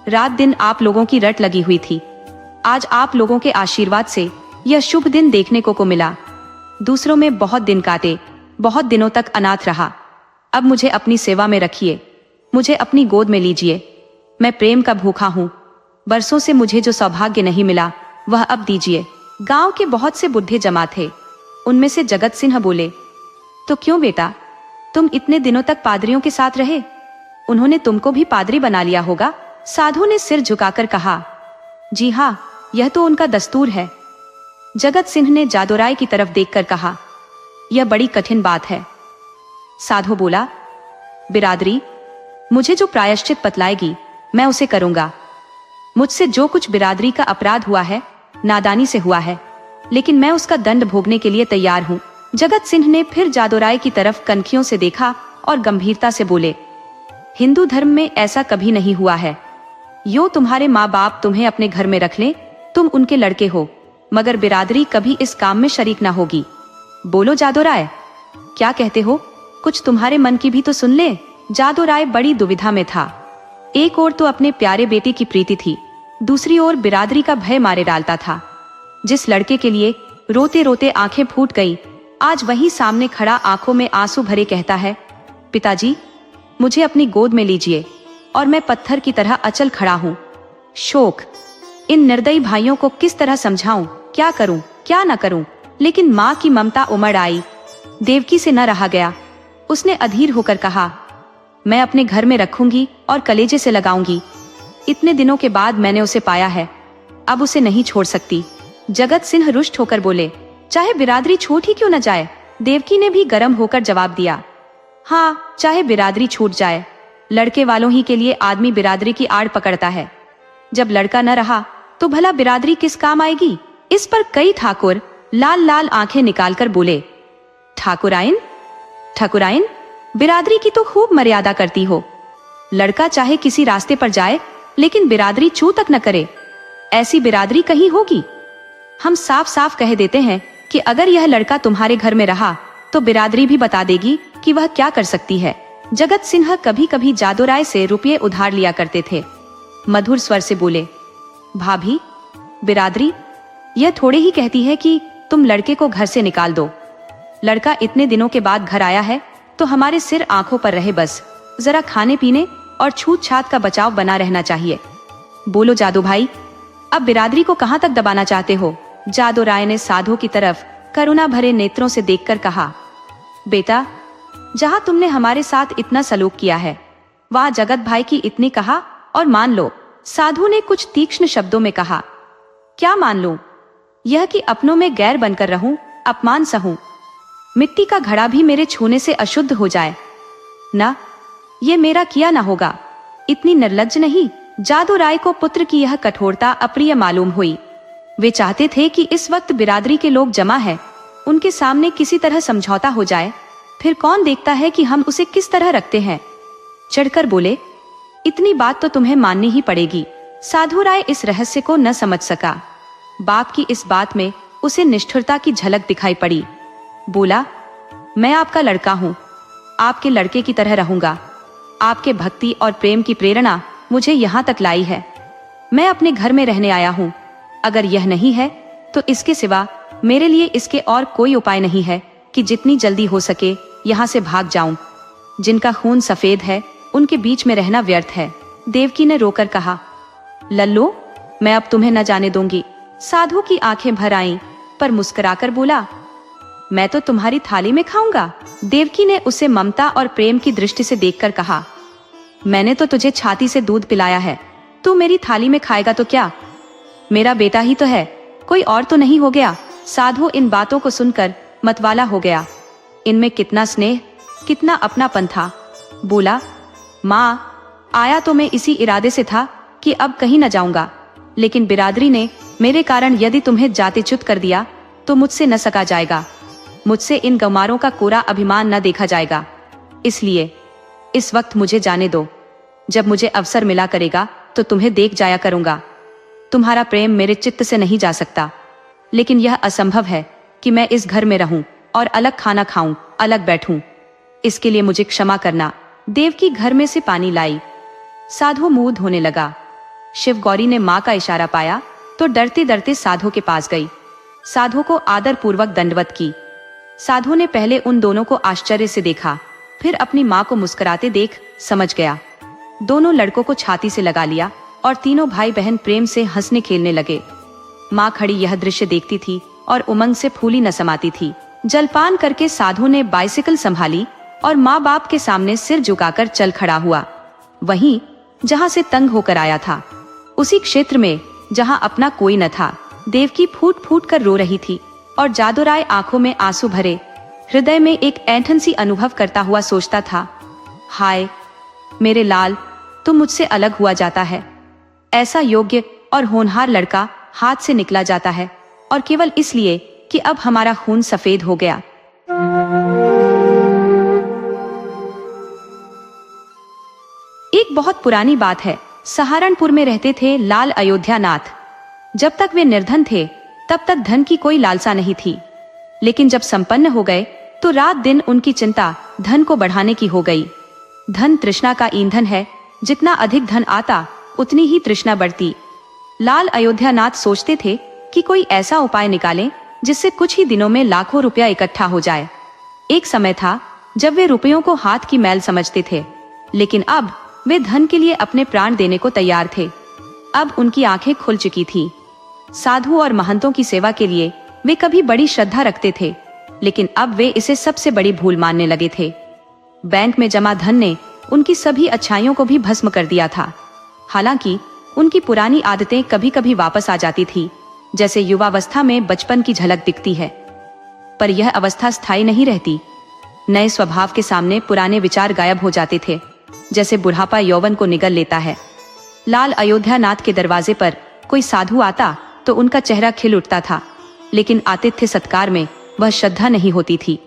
S1: रात दिन आप लोगों की रट लगी हुई थी। आज आप लोगों के आशीर्वाद से यह शुभ दिन देखने को मिला। दूसरों में बहुत दिन काटे, बहुत दिनों तक अनाथ रहा। अब मुझे अपनी सेवा में रखिए, मुझे अपनी गोद में लीजिए। मैं प्रेम का भूखा हूँ। बरसों से मुझे जो सौभाग्य नहीं मिला वह अब दीजिए। गांव के बहुत से बुढ़े जमा थे। उनमें से जगत सिंह बोले, तो क्यों बेटा, तुम इतने दिनों तक पादरियों के साथ रहे? उन्होंने तुमको भी पादरी बना लिया होगा? साधु ने सिर झुकाकर कहा, जी हाँ, यह तो उनका दस्तूर है। जगत सिंह ने जादूराय की तरफ देखकर कहा, यह बड़ी कठिन बात है। साधु बोला, बिरादरी, मुझे जो प्रायश्चित बतलाएगी मैं उसे करूंगा। मुझसे जो कुछ बिरादरी का अपराध हुआ है नादानी से हुआ है, लेकिन मैं उसका दंड भोगने के लिए तैयार हूँ। जगत सिंह ने फिर जादूराय की तरफ कनखियों से देखा और गंभीरता से बोले, हिंदू धर्म में ऐसा कभी नहीं हुआ है। यो तुम्हारे माँ बाप तुम्हें अपने घर में रख लें, तुम उनके लड़के हो, मगर बिरादरी कभी इस काम में शरीक ना होगी। बोलो जादूराय, क्या कहते हो? कुछ तुम्हारे मन की भी तो सुन ले। जादूराय बड़ी दुविधा में था। एक ओर तो अपने प्यारे बेटे की प्रीति थी, दूसरी ओर बिरादरी का भय मारे डालता था। जिस लड़के के लिए रोते रोते आंखें फूट गई, आज वहीं सामने खड़ा आंखों में आंसू भरे कहता है, पिताजी मुझे अपनी गोद में लीजिए, और मैं पत्थर की तरह अचल खड़ा हूँ। शोक, इन निर्दयी भाइयों को किस तरह समझाऊं, क्या करूं, क्या न करूं। लेकिन माँ की ममता उमड़ आई। देवकी से न रहा गया। उसने अधीर होकर कहा, मैं अपने घर में रखूंगी और कलेजे से लगाऊंगी। इतने दिनों के बाद मैंने उसे पाया है, अब उसे नहीं छोड़ सकती। जगत सिंह रुष्ट होकर बोले, चाहे बिरादरी छूट ही क्यों न जाए। देवकी ने भी गर्म होकर जवाब दिया, हाँ, चाहे बिरादरी छूट जाए। लड़के वालों ही के लिए आदमी बिरादरी की आड़ पकड़ता है। जब लड़का न रहा तो भला बिरादरी किस काम आएगी। इस पर कई ठाकुर लाल लाल आंखें निकालकर बोले, ठाकुराइन, ठाकुराइन, बिरादरी की तो खूब मर्यादा करती हो। लड़का चाहे किसी रास्ते पर जाए, लेकिन बिरादरी छू तक न करे। ऐसी बिरादरी कहीं होगी? हम साफ साफ कह देते हैं कि अगर यह लड़का तुम्हारे घर में रहा तो बिरादरी भी बता देगी कि वह क्या कर सकती है। जगत सिंह कभी कभी जादूराय से रुपये उधार लिया करते थे। मधुर स्वर से बोले, भाभी, बिरादरी यह थोड़े ही कहती है कि तुम लड़के को घर से निकाल दो। लड़का इतने दिनों के बाद घर आया है तो हमारे सिर आंखों पर रहे बस। जरा खाने पीने और छूत छात का बचाव बना रहना चाहिए। बोलो जादू भाई, अब बिरादरी को कहाँ तक दबाना चाहते हो? जादूराय ने साधु की तरफ करुणा भरे नेत्रों से देखकर कहा, बेटा, जहाँ तुमने हमारे साथ इतना सलूक किया है, वहाँ जगत भाई की इतनी कहा और मान लो। साधु ने कुछ तीक्ष्ण शब्दों में कहा, क्या मान लूं? यह कि अपनों में गैर बनकर रहूं, अपमान सहूं, मिट्टी का घड़ा भी मेरे छूने से अशुद्ध हो जाए ना, ये मेरा किया ना होगा। इतनी निर्लज्ज नहीं। जादूराय को पुत्र की यह कठोरता अप्रिय मालूम हुई। वे चाहते थे कि इस वक्त बिरादरी के लोग जमा है, उनके सामने किसी तरह समझौता हो जाए, फिर कौन देखता है कि हम उसे किस तरह रखते हैं। चढ़कर बोले, इतनी बात तो तुम्हें माननी ही पड़ेगी। साधुराय इस रहस्य को न समझ सका। बाप की इस बात में उसे निष्ठुरता की झलक दिखाई पड़ी। बोला, मैं आपका लड़का हूँ, आपके लड़के की तरह रहूंगा। आपके भक्ति और प्रेम की प्रेरणा मुझे यहाँ तक लाई है। मैं अपने घर में रहने आया हूँ। अगर यह नहीं है तो इसके सिवा मेरे लिए इसके और कोई उपाय नहीं है कि जितनी जल्दी हो सके यहाँ से भाग जाऊं। जिनका खून सफेद है उनके बीच में रहना व्यर्थ है। देवकी ने रोकर कहा, लल्लो, मैं अब तुम्हें न जाने दूंगी। साधु की आंखें भर आईं, पर मुस्कुराकर बोला, मैं तो तुम्हारी थाली में खाऊंगा। देवकी ने उसे ममता और प्रेम की दृष्टि से देखकर कहा, मैंने तो तुझे छाती से दूध पिलाया है, तू मेरी थाली में खाएगा तो क्या? मेरा बेटा ही तो है, कोई और तो नहीं हो गया। साधु इन बातों को सुनकर मतवाला हो गया। इनमें कितना स्नेह, कितना अपनापन था। बोला, माँ, आया तो मैं इसी इरादे से था कि अब कहीं न जाऊंगा, लेकिन बिरादरी ने मेरे कारण यदि तुम्हें जातिच्युत कर दिया तो मुझसे न सका जाएगा। मुझसे इन गंवारों का कोरा अभिमान न देखा जाएगा। इसलिए इस वक्त मुझे जाने दो। जब मुझे अवसर मिला करेगा तो तुम्हें देख जाया करूंगा। तुम्हारा प्रेम मेरे चित्त से नहीं जा सकता, लेकिन यह असंभव है कि मैं इस घर में रहूं और अलग खाना खाऊं, अलग बैठूं। इसके लिए मुझे क्षमा करना। देवकी घर में से पानी लाई। साधु मुंह धोने लगा। शिव गौरी ने माँ का इशारा पाया तो डरते डरते साधु के पास गई। साधु को आदर पूर्वक दंडवत की। साधु ने पहले उन दोनों को आश्चर्य से देखा, फिर अपनी माँ को मुस्कुराते देख समझ गया। दोनों लड़कों को छाती से लगा लिया और तीनों भाई बहन प्रेम से हंसने खेलने लगे। माँ खड़ी यह दृश्य देखती थी और उमंग से फूली न समाती थी। जलपान करके साधु ने बाइसिकल संभाली और माँ बाप के सामने सिर झुकाकर चल खड़ा हुआ। वहीं जहाँ से तंग होकर आया था, उसी क्षेत्र में जहाँ अपना कोई न था। देवकी फूट फूट कर रो रही थी और जादूराय आंखों में आंसू भरे हृदय में एक ऐंठन सी अनुभव करता हुआ सोचता था, हाय मेरे लाल, तुम मुझसे अलग हुआ जाता है। ऐसा योग्य और होनहार लड़का हाथ से निकला जाता है, और केवल इसलिए कि अब हमारा खून सफेद हो गया। एक बहुत पुरानी बात है। सहारनपुर में रहते थे लाल अयोध्यानाथ। जब तक वे निर्धन थे तब तक धन की कोई लालसा नहीं थी, लेकिन जब संपन्न हो गए तो रात दिन उनकी चिंता धन को बढ़ाने की हो गई। धन तृष्णा का ईंधन है, जितना अधिक धन आता उतनी ही तृष्णा बढ़ती। लाल अयोध्यानाथ सोचते थे कि कोई ऐसा उपाय निकालें जिससे कुछ ही दिनों में लाखों रुपया इकट्ठा हो जाए। एक समय था जब वे रुपयों को हाथ की मैल समझते थे, लेकिन अब वे धन के लिए अपने प्राण देने को तैयार थे। अब उनकी आंखें खुल चुकी थी। साधु और महंतों की सेवा के लिए वे कभी बड़ी श्रद्धा रखते थे, लेकिन अब वे इसे सबसे बड़ी भूल मानने लगे थे। बैंक में जमा धन ने उनकी सभी अच्छाइयों को भी भस्म कर दिया था। हालांकि उनकी पुरानी आदतें कभी कभी वापस आ जाती थी, जैसे युवावस्था में बचपन की झलक दिखती है, पर यह अवस्था स्थायी नहीं रहती। नए स्वभाव के सामने पुराने विचार गायब हो जाते थे, जैसे बुढ़ापा यौवन को निगल लेता है। लाल अयोध्यानाथ के दरवाजे पर कोई साधु आता तो उनका चेहरा खिल उठता था, लेकिन आतिथ्य सत्कार में वह श्रद्धा नहीं होती थी।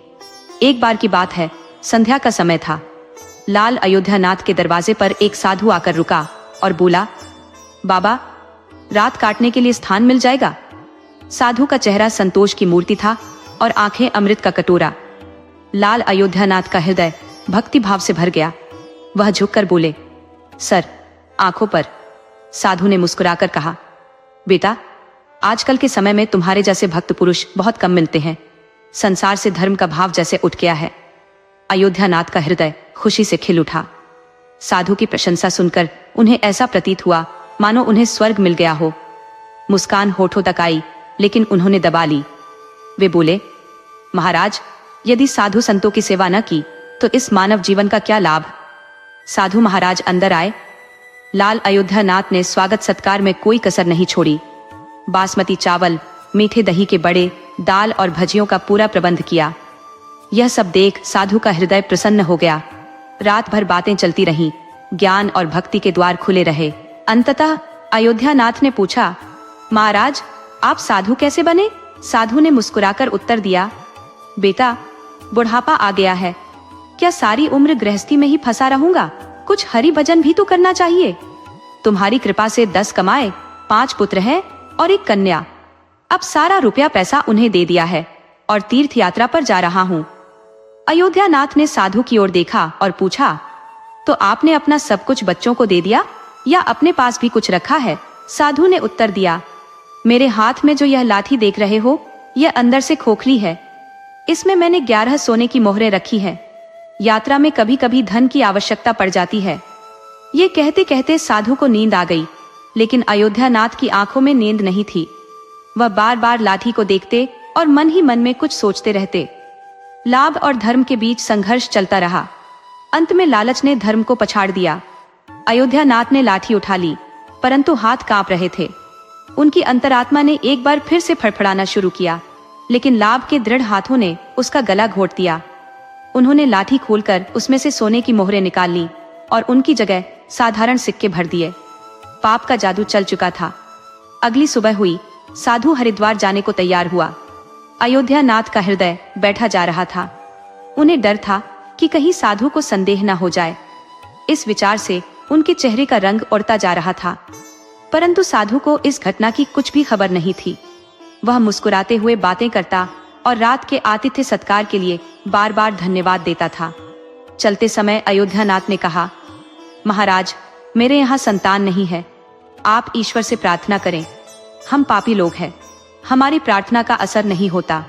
S1: एक बार की बात है, संध्या का समय था। लाल अयोध्यानाथ के दरवाजे पर एक साधु आकर रुका और बोला, बाबा, रात काटने के लिए स्थान मिल जाएगा? साधु का चेहरा संतोष की मूर्ति था और आंखें अमृत का कटोरा। लाल अयोध्यानाथ का हृदय भक्ति भाव से भर गया। वह झुककर बोले, सर, आंखों पर। साधु ने मुस्कुराकर कहा, बेटा, आजकल के समय में तुम्हारे जैसे भक्त पुरुष बहुत कम मिलते हैं। संसार से धर्म का भाव जैसे उठ गया है। अयोध्यानाथ का हृदय खुशी से खिल उठा। साधु की प्रशंसा सुनकर उन्हें ऐसा प्रतीत हुआ मानो उन्हें स्वर्ग मिल गया हो। मुस्कान होठों तक आई, लेकिन उन्होंने दबा ली। वे बोले, महाराज, यदि साधु संतों की सेवा न की तो इस मानव जीवन का क्या लाभ? साधु महाराज अंदर आए। लाल अयोध्यानाथ ने स्वागत सत्कार में कोई कसर नहीं छोड़ी। बासमती चावल, मीठे दही के बड़े, दाल और भजियों का पूरा प्रबंध किया। यह सब देख साधु का हृदय प्रसन्न हो गया। रात भर बातें चलती रहीं, ज्ञान और भक्ति के द्वार खुले रहे। अंततः अयोध्यानाथ ने पूछा, महाराज, आप साधु कैसे बने? साधु ने मुस्कुराकर उत्तर दिया, बेटा, बुढ़ापा आ गया है। क्या सारी उम्र गृहस्थी में ही फंसा रहूंगा? कुछ हरि भजन भी तो करना चाहिए। तुम्हारी कृपा से 10 कमाए, 5 पुत्र हैं और 1 कन्या। अब सारा रुपया पैसा उन्हें दे दिया है और तीर्थ यात्रा पर जा रहा हूँ। अयोध्यानाथ ने साधु की ओर देखा और पूछा, तो आपने अपना सब कुछ बच्चों को दे दिया या अपने पास भी कुछ रखा है? साधु ने उत्तर दिया, मेरे हाथ में जो यह लाठी देख रहे हो, यह अंदर से खोखली है। इसमें मैंने 11 सोने की मोहरें रखी है। यात्रा में कभी कभी धन की आवश्यकता पड़ जाती है। ये कहते कहते साधु को नींद आ गई, लेकिन अयोध्यानाथ की आंखों में नींद नहीं थी। वह बार बार लाठी को देखते और मन ही मन में कुछ सोचते रहते। लाभ और धर्म के बीच संघर्ष चलता रहा। अंत में लालच ने धर्म को पछाड़ दिया। अयोध्यानाथ ने लाठी उठा ली, परंतु हाथ कांप रहे थे। उनकी अंतरात्मा ने एक बार फिर से फड़फड़ाना शुरू किया, लेकिन लाभ के दृढ़ हाथों ने उसका गला घोट दिया। उन्होंने लाठी खोलकर उसमें से सोने की मोहरें निकाल ली और उनकी जगह साधारण सिक्के भर दिए। पाप का जादू चल चुका था। अगली सुबह हुई। साधु हरिद्वार जाने को तैयार हुआ। अयोध्यानाथ का हृदय बैठा जा रहा था। उन्हें डर था कि कहीं साधु को संदेह न हो जाए। इस विचार से उनके चेहरे का रंग उड़ता जा रहा था, परंतु साधु को इस घटना की कुछ भी खबर नहीं थी। वह मुस्कुराते हुए बातें करता और रात के आतिथ्य सत्कार के लिए बार बार धन्यवाद देता था। चलते समय अयोध्यानाथ ने कहा, महाराज, मेरे यहाँ संतान नहीं है। आप ईश्वर से प्रार्थना करें। हम पापी लोग हैं, हमारी प्रार्थना का असर नहीं होता।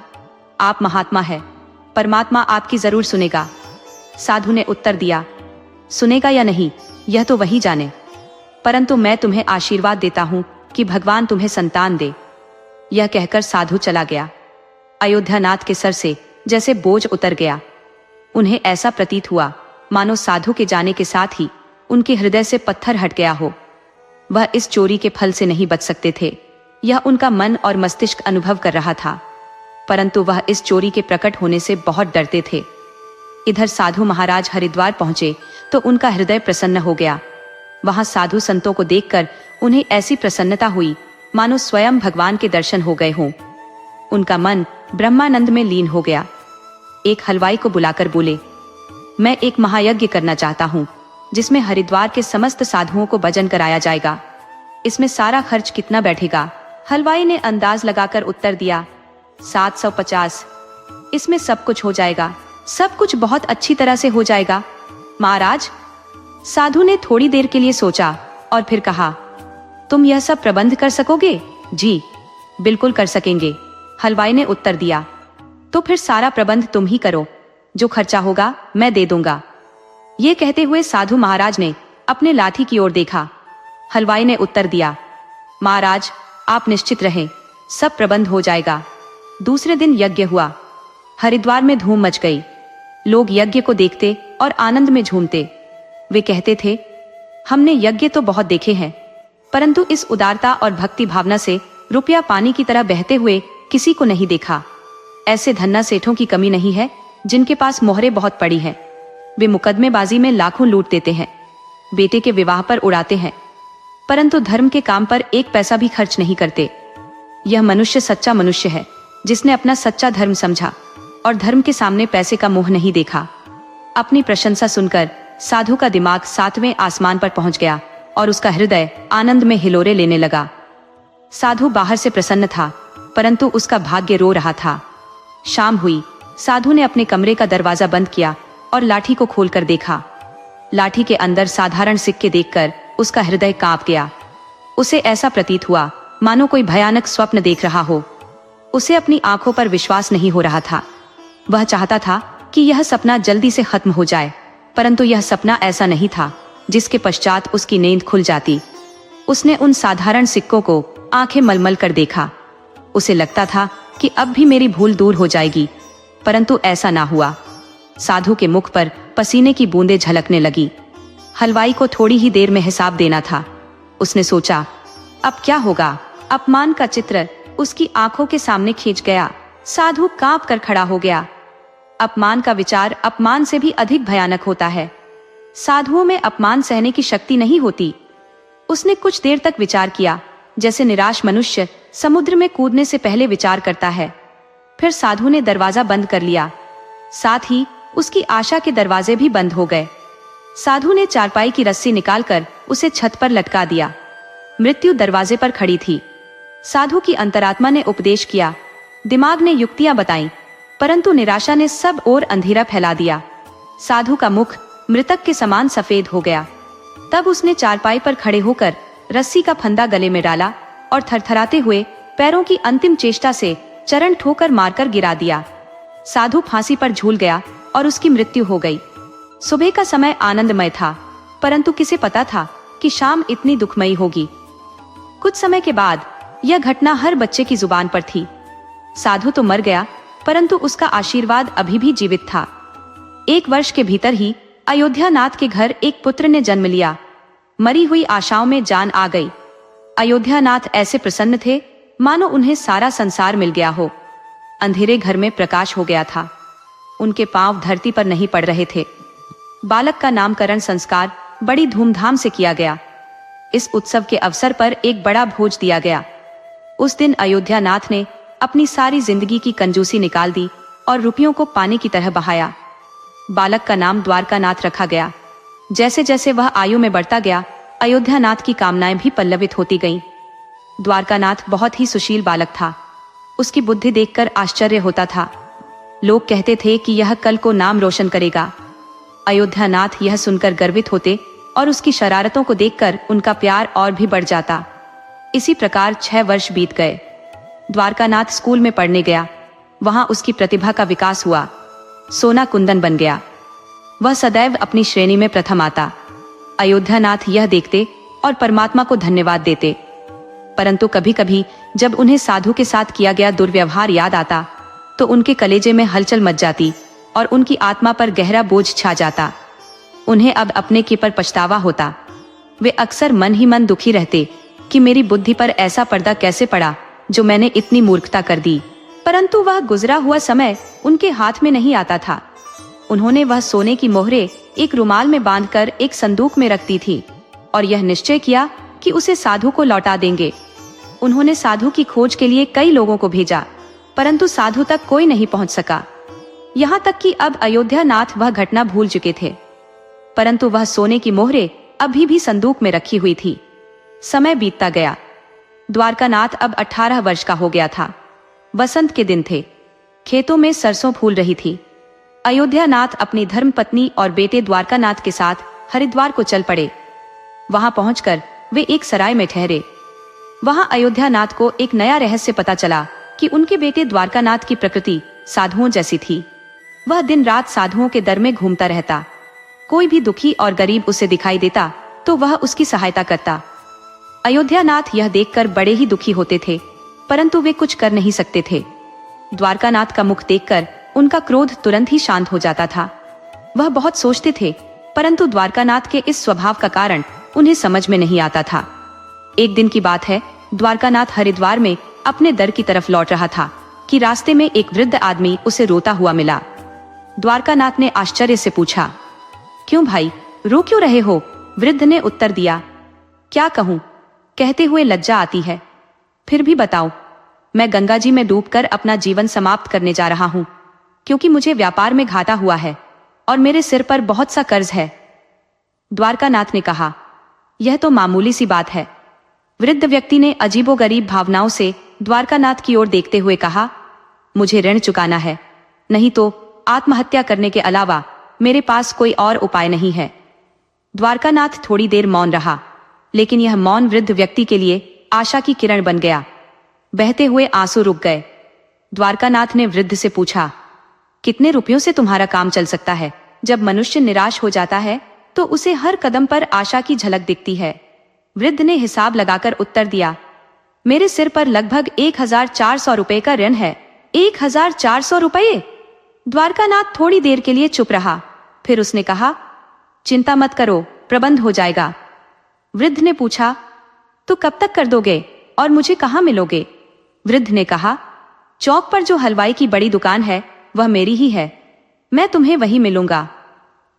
S1: आप महात्मा हैं, परमात्मा आपकी जरूर सुनेगा। साधु ने उत्तर दिया, सुनेगा या नहीं यह तो वही जाने, परंतु मैं तुम्हें आशीर्वाद देता हूँ कि भगवान तुम्हें संतान दे। यह कहकर साधु चला गया। अयोध्यानाथ के सर से जैसे बोझ उतर गया। उन्हें ऐसा प्रतीत हुआ मानो साधु के जाने के साथ ही उनके हृदय से पत्थर हट गया हो। वह इस चोरी के फल से नहीं बच सकते थे। यह उनका मन और मस्तिष्क अनुभव कर रहा था, परंतु वह इस चोरी के प्रकट होने से बहुत डरते थे। इधर साधु महाराज हरिद्वार पहुंचे तो उनका हृदय प्रसन्न हो गया। वहां साधु संतों को देखकर उन्हें ऐसी प्रसन्नता हुई मानो स्वयं भगवान के दर्शन हो गए हों। उनका मन ब्रह्मानंद में लीन हो गया। एक हलवाई को बुलाकर बोले, मैं एक महायज्ञ करना चाहता हूँ जिसमें हरिद्वार के समस्त साधुओं को भजन कराया जाएगा। इसमें सारा खर्च कितना बैठेगा? हलवाई ने अंदाज लगाकर उत्तर दिया, 750। इसमें सब कुछ हो जाएगा, सब कुछ बहुत अच्छी तरह से हो जाएगा महाराज। साधु ने थोड़ी देर के लिए सोचा और फिर कहा, तुम यह सब प्रबंध कर सकोगे? जी बिल्कुल कर सकेंगे, हलवाई ने उत्तर दिया। तो फिर सारा प्रबंध तुम ही करो, जो खर्चा होगा मैं दे दूंगा। ये कहते हुए साधु महाराज ने अपने लाठी की ओर देखा। हलवाई ने उत्तर दिया, महाराज आप निश्चित रहें, सब प्रबंध हो जाएगा। दूसरे दिन यज्ञ हुआ। हरिद्वार में धूम मच गई। लोग यज्ञ को देखते और आनंद में झूमते। वे कहते थे, हमने यज्ञ तो बहुत देखे हैं, परंतु इस उदारता और भक्ति भावना से रुपया पानी की तरह बहते हुए किसी को नहीं देखा। ऐसे धन्ना सेठों की कमी नहीं है जिनके पास मोहरें बहुत पड़ी हैं। वे मुकदमेबाजी में लाखों लूट देते हैं, बेटे के विवाह पर उड़ाते हैं, परंतु धर्म के काम पर एक पैसा भी खर्च नहीं करते। यह मनुष्य सच्चा मनुष्य है जिसने अपना सच्चा धर्म समझा और धर्म के सामने पैसे का मोह नहीं देखा। अपनी प्रशंसा सुनकर साधु का दिमाग 7वें आसमान पर पहुंच गया और उसका हृदय आनंद में हिलोरे लेने लगा। साधु बाहर से प्रसन्न था, परंतु उसका भाग्य रो रहा था। शाम हुई। साधु ने अपने कमरे का दरवाजा बंद किया और लाठी को खोलकर देखा। लाठी के अंदर साधारण सिक्के देखकर उसका हृदय कांप गया। उसे ऐसा प्रतीत हुआ मानो कोई भयानक स्वप्न देख रहा हो। उसे अपनी आंखों पर विश्वास नहीं हो रहा था। वह चाहता था कि यह सपना जल्दी से खत्म हो जाए, परंतु यह सपना ऐसा नहीं था जिसके पश्चात उसकी नींद खुल जाती। उसने उन साधारण सिक्कों को आंखें मलमल कर देखा। उसे लगता था कि अब भी मेरी भूल दूर हो जाएगी, परंतु ऐसा ना हुआ। साधु के मुख पर पसीने की बूंदें झलकने लगी। हलवाई को थोड़ी ही देर में हिसाब देना था। उसने सोचा, अब क्या होगा? अपमान का चित्र उसकी आंखों के सामने खींच गया। साधु कांप कर खड़ा हो गया। अपमान का विचार अपमान से भी अधिक भयानक होता है। साधुओं में अपमान सहने की शक्ति नहीं होती। उसने कुछ देर तक विचार किया, जैसे निराश मनुष्य समुद्र में कूदने से पहले विचार करता है। फिर साधु ने दरवाजा बंद कर लिया। साथ ही उसकी आशा के दरवाजे भी बंद हो गए। साधु ने चारपाई की रस्सी निकालकर उसे छत पर लटका दिया। मृत्यु दरवाजे पर खड़ी थी। साधु की अंतरात्मा ने उपदेश किया, दिमाग ने युक्तियां बताईं, परंतु निराशा ने सब ओर अंधेरा फैला दिया। साधु का मुख मृतक के समान सफेद हो गया। तब उसने चारपाई पर खड़े होकर रस्सी का फंदा गले में डाला और थरथराते हुए पैरों की अंतिम चेष्टा से चरण ठोकर मारकर गिरा दिया। साधु फांसी पर झूल गया और उसकी मृत्यु हो गई। सुबह का समय आनंदमय था, परंतु किसे पता था कि शाम इतनी दुखमयी होगी। कुछ समय के बाद यह घटना हर बच्चे की जुबान पर थी। साधु तो मर गया, परंतु उसका आशीर्वाद अभी भी जीवित था। 1 वर्ष के भीतर ही अयोध्या नाथ के घर एक पुत्र ने जन्म लिया। मरी हुई आशाओं में जान आ गई। अयोध्या नाथ ऐसे प्रसन्न थे मानो उन्हें सारा संसार मिल गया हो। अंधेरे घर में प्रकाश हो गया था। उनके पांव धरती पर नहीं पड़ रहे थे। बालक का नामकरण संस्कार बड़ी धूमधाम से किया गया। इस उत्सव के अवसर पर एक बड़ा भोज दिया गया। उस दिन अयोध्या नाथ ने अपनी सारी जिंदगी की कंजूसी निकाल दी और रुपयों को पानी की तरह बहाया। बालक का नाम द्वारका नाथ रखा गया। जैसे जैसे वह आयु में बढ़ता गया, अयोध्या नाथ की कामनाएं भी पल्लवित होती गईं। द्वारका नाथ बहुत ही सुशील बालक था। उसकी बुद्धि देखकर आश्चर्य होता था। लोग कहते थे कि यह कल को नाम रोशन करेगा। अयोध्या नाथ यह सुनकर गर्वित होते और उसकी शरारतों को देखकर उनका प्यार और भी बढ़ जाता। इसी प्रकार 6 वर्ष बीत गए। द्वारका नाथ स्कूल में पढ़ने गया। वहां उसकी प्रतिभा का विकास हुआ। सोना कुंदन बन गया। वह सदैव अपनी श्रेणी में प्रथम आता। अयोध्या नाथ यह देखते और परमात्मा को धन्यवाद देते। परंतु कभी कभी जब उन्हें साधु के साथ किया गया दुर्व्यवहार याद आता तो उनके कलेजे में हलचल मच जाती और उनकी आत्मा पर गहरा बोझ छा जाता। उन्हें अब अपने की पर पछतावा होता। वे अक्सर मन ही मन दुखी रहते कि मेरी बुद्धि पर ऐसा पर्दा कैसे पड़ा जो मैंने इतनी मूर्खता कर दी। परंतु वह गुजरा हुआ समय उनके हाथ में नहीं आता था। उन्होंने वह सोने की मोहरें एक रुमाल में बांधकर एक संदूक में रख दी थी और यह निश्चय किया कि उसे साधु को लौटा देंगे। उन्होंने साधु की खोज के लिए कई लोगों को भेजा, परंतु साधु तक कोई नहीं पहुंच सका। यहाँ तक कि अब अयोध्या नाथ वह घटना भूल चुके थे, परंतु वह सोने की मोहरें अभी भी संदूक में रखी हुई थी। समय बीतता गया। द्वारकानाथ अब 18 वर्ष का हो गया था। वसंत के दिन थे। खेतों में सरसों फूल रही थी। अयोध्या नाथ अपनी धर्मपत्नी और बेटे द्वारकानाथ के साथ हरिद्वार को चल पड़े। वहां पहुंचकर वे एक सराय में ठहरे। वहां अयोध्या नाथ को एक नया रहस्य पता चला कि उनके बेटे द्वारकानाथ की प्रकृति साधुओं जैसी थी। वह दिन रात साधुओं के दर में घूमता रहता। कोई भी दुखी और गरीब उसे दिखाई देता तो वह उसकी सहायता करता। अयोध्या नाथ यह देखकर बड़े ही दुखी होते थे, परंतु वे कुछ कर नहीं सकते थे। द्वारकानाथ का मुख देखकर उनका क्रोध तुरंत ही शांत हो जाता था। वह बहुत सोचते थे, परंतु द्वारकानाथ के इस स्वभाव का कारण उन्हें समझ में नहीं आता था। एक दिन की बात है, द्वारकानाथ हरिद्वार में अपने दर की तरफ लौट रहा था कि रास्ते में एक वृद्ध आदमी उसे रोता हुआ मिला। द्वारकानाथ ने आश्चर्य से पूछा, क्यों भाई, रो क्यों रहे हो? वृद्ध ने उत्तर दिया, क्या कहूँ, कहते हुए लज्जा आती है। फिर भी बताओ। मैं गंगा जी में डूबकर अपना जीवन समाप्त करने जा रहा हूँ, क्योंकि मुझे व्यापार में घाटा हुआ है और मेरे सिर पर बहुत सा कर्ज है। द्वारकानाथ ने कहा, यह तो मामूली सी बात है। वृद्ध व्यक्ति ने अजीबोगरीब भावनाओं से द्वारकानाथ की ओर देखते हुए कहा, मुझे ऋण चुकाना है, नहीं तो आत्महत्या करने के अलावा मेरे पास कोई और उपाय नहीं है। द्वारकानाथ थोड़ी देर मौन रहा, लेकिन यह मौन वृद्ध व्यक्ति के लिए आशा की किरण बन गया। बहते हुए आंसू रुक गए। द्वारकानाथ ने वृद्ध से पूछा, कितने रुपयों से तुम्हारा काम चल सकता है? जब मनुष्य निराश हो जाता है तो उसे हर कदम पर आशा की झलक दिखती है। वृद्ध ने हिसाब लगाकर उत्तर दिया, मेरे सिर पर लगभग 1400 रुपए का ऋण है। 1400 रुपये? द्वारकानाथ थोड़ी देर के लिए चुप रहा, फिर उसने कहा, चिंता मत करो, प्रबंध हो जाएगा। वृद्ध ने पूछा, तो कब तक कर दोगे और मुझे कहाँ मिलोगे? वृद्ध ने कहा, चौक पर जो हलवाई की बड़ी दुकान है वह मेरी ही है, मैं तुम्हें वहीं मिलूंगा।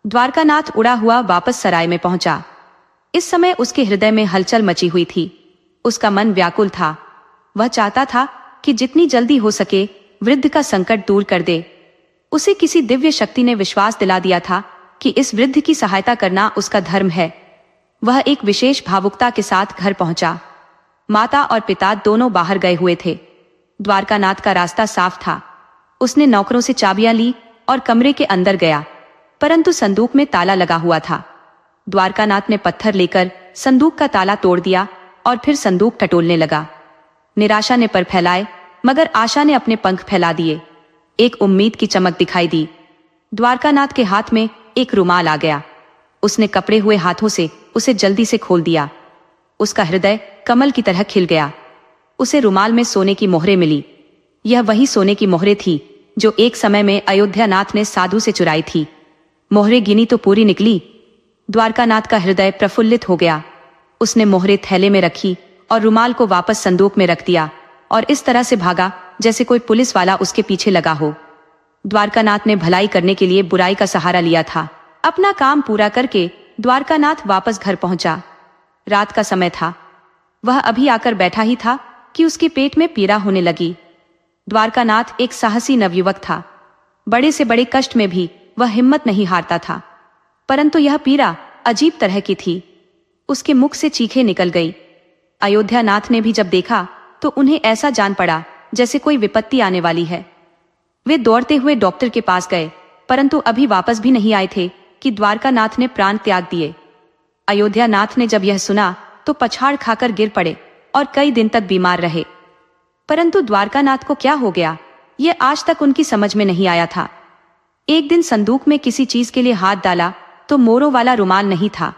S1: द्वारकानाथ उड़ा हुआ वापस सराय में पहुंचा। इस समय उसके हृदय में हलचल मची हुई थी। उसका मन व्याकुल था। वह चाहता था कि जितनी जल्दी हो सके वृद्ध का संकट दूर कर दे। उसे किसी दिव्य शक्ति ने विश्वास दिला दिया था कि इस वृद्ध की सहायता करना उसका धर्म है। वह एक विशेष भावुकता के साथ घर पहुंचा। माता और पिता दोनों बाहर गए हुए थे। द्वारकानाथ का रास्ता साफ था। उसने नौकरों से चाबियां ली और कमरे के अंदर गया, परंतु संदूक में ताला लगा हुआ था। द्वारकानाथ ने पत्थर लेकर संदूक का ताला तोड़ दिया और फिर संदूक टटोलने लगा। निराशा ने पर फैलाए, मगर आशा ने अपने पंख फैला दिए। एक उम्मीद की चमक दिखाई दी। द्वारकानाथ के हाथ में एक रुमाल आ गया। उसने कपड़े हुए हाथों से उसे जल्दी से खोल दिया। उसका हृदय कमल की तरह खिल गया। उसे रुमाल में सोने की मोहरें मिली। यह वही सोने की मोहरें थी जो एक समय में अयोध्या नाथ ने साधु से चुराई थी। मोहरें गिनी तो पूरी निकली। द्वारकानाथ का हृदय प्रफुल्लित हो गया। उसने मोहरें थैले में रखी और रुमाल को वापस संदूक में रख दिया और इस तरह से भागा जैसे कोई पुलिस वाला उसके पीछे लगा हो। द्वारकानाथ ने भलाई करने के लिए बुराई का सहारा लिया था। अपना काम पूरा करके द्वारकानाथ वापस घर पहुंचा। रात का समय था। वह अभी आकर बैठा ही था कि उसके पेट में पीड़ा होने लगी। द्वारकानाथ एक साहसी नवयुवक था। बड़े से बड़े कष्ट में भी वह हिम्मत नहीं हारता था, परंतु यह पीड़ा अजीब तरह की थी। उसके मुख से चीखें निकल गई। अयोध्या नाथ ने भी जब देखा तो उन्हें ऐसा जान पड़ा जैसे कोई विपत्ति आने वाली है। वे दौड़ते हुए डॉक्टर के पास गए, परंतु अभी वापस भी नहीं आए थे कि द्वारकानाथ ने प्राण त्याग दिए। अयोध्या नाथ ने जब यह सुना तो पछाड़ खाकर गिर पड़े और कई दिन तक बीमार रहे। परंतु द्वारकानाथ को क्या हो गया, यह आज तक उनकी समझ में नहीं आया था। एक दिन संदूक में किसी चीज के लिए हाथ डाला तो मोरों वाला रुमाल नहीं था।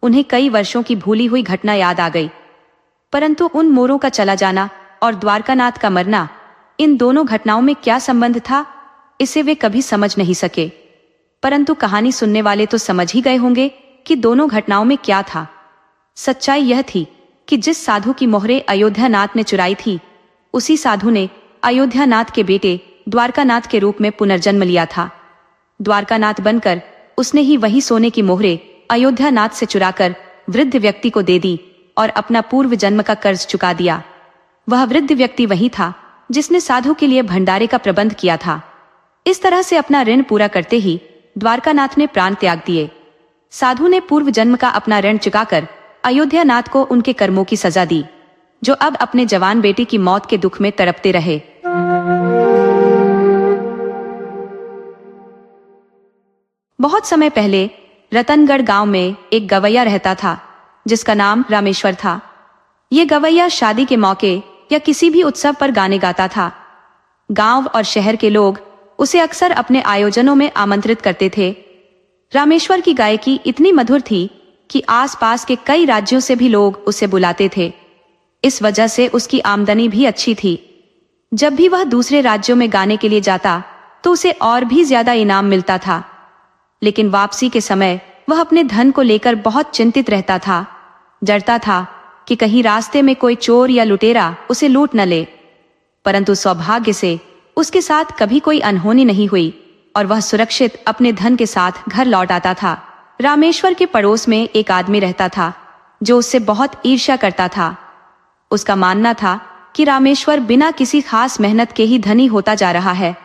S1: उन्हें कई वर्षों की भूली हुई घटना याद आ गई, परंतु उन मोरों का चला जाना और द्वारकानाथ का मरना, इन दोनों घटनाओं में क्या संबंध था, इसे वे कभी समझ नहीं सके। परंतु कहानी सुनने वाले तो समझ ही गए होंगे कि दोनों घटनाओं में क्या था। सच्चाई यह थी कि जिस साधु की मोहरे अयोध्यानाथ ने चुराई थी, उसी साधु ने अयोध्यानाथ के बेटे द्वारकानाथ के रूप में पुनर्जन्म लिया था। द्वारकानाथ बनकर उसने ही वही सोने की मोहरे अयोध्यानाथ से चुराकर वृद्ध व्यक्ति को दे दी और अपना पूर्व जन्म का कर्ज चुका दिया। वह वृद्ध व्यक्ति वही था जिसने साधु के लिए भंडारे का प्रबंध किया था। इस तरह से अपना ऋण पूरा करते ही द्वारकानाथ ने प्राण त्याग दिए। साधु ने पूर्व जन्म का अपना ऋण चुकाकर अयोध्यानाथ को उनके कर्मों की सजा दी, जो अब अपने जवान बेटे की मौत के दुख में तड़पते रहे। बहुत समय पहले रतनगढ़ गांव में एक गवैया रहता था जिसका नाम रामेश्वर था। ये गवैया शादी के मौके या किसी भी उत्सव पर गाने गाता था। गांव और शहर के लोग उसे अक्सर अपने आयोजनों में आमंत्रित करते थे। रामेश्वर की गायकी इतनी मधुर थी कि आसपास के कई राज्यों से भी लोग उसे बुलाते थे। इस वजह से उसकी आमदनी भी अच्छी थी। जब भी वह दूसरे राज्यों में गाने के लिए जाता तो उसे और भी ज्यादा इनाम मिलता था। लेकिन वापसी के समय वह अपने धन को लेकर बहुत चिंतित रहता था। डरता था कि कहीं रास्ते में कोई चोर या लुटेरा उसे लूट न ले। परंतु सौभाग्य से उसके साथ कभी कोई अनहोनी नहीं हुई और वह सुरक्षित अपने धन के साथ घर लौट आता था। रामेश्वर के पड़ोस में एक आदमी रहता था जो उससे बहुत ईर्ष्या करता था। उसका मानना था कि रामेश्वर बिना किसी खास मेहनत के ही धनी होता जा रहा है।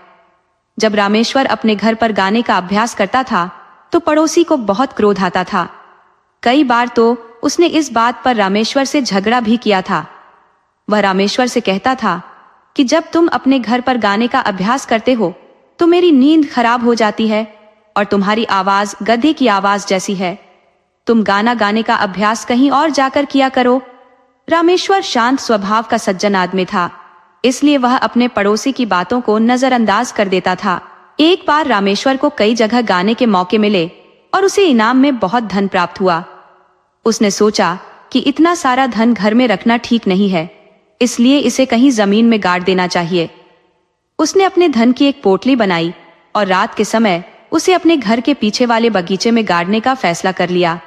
S1: जब रामेश्वर अपने घर पर गाने का अभ्यास करता था तो पड़ोसी को बहुत क्रोध आता था। कई बार तो उसने इस बात पर रामेश्वर से झगड़ा भी किया था। वह रामेश्वर से कहता था कि जब तुम अपने घर पर गाने का अभ्यास करते हो तो मेरी नींद खराब हो जाती है और तुम्हारी आवाज गधे की आवाज जैसी है। तुम गाना गाने का अभ्यास कहीं और जाकर किया करो। रामेश्वर शांत स्वभाव का सज्जन आदमी था, इसलिए वह अपने पड़ोसी की बातों को नजरअंदाज कर देता था। एक बार रामेश्वर को कई जगह गाने के मौके मिले और उसे इनाम में बहुत धन प्राप्त हुआ। उसने सोचा कि इतना सारा धन घर में रखना ठीक नहीं है, इसलिए इसे कहीं जमीन में गाड़ देना चाहिए। उसने अपने धन की एक पोटली बनाई और रात के समय उसे अपने घर के पीछे वाले बगीचे में गाड़ने का फैसला कर लिया।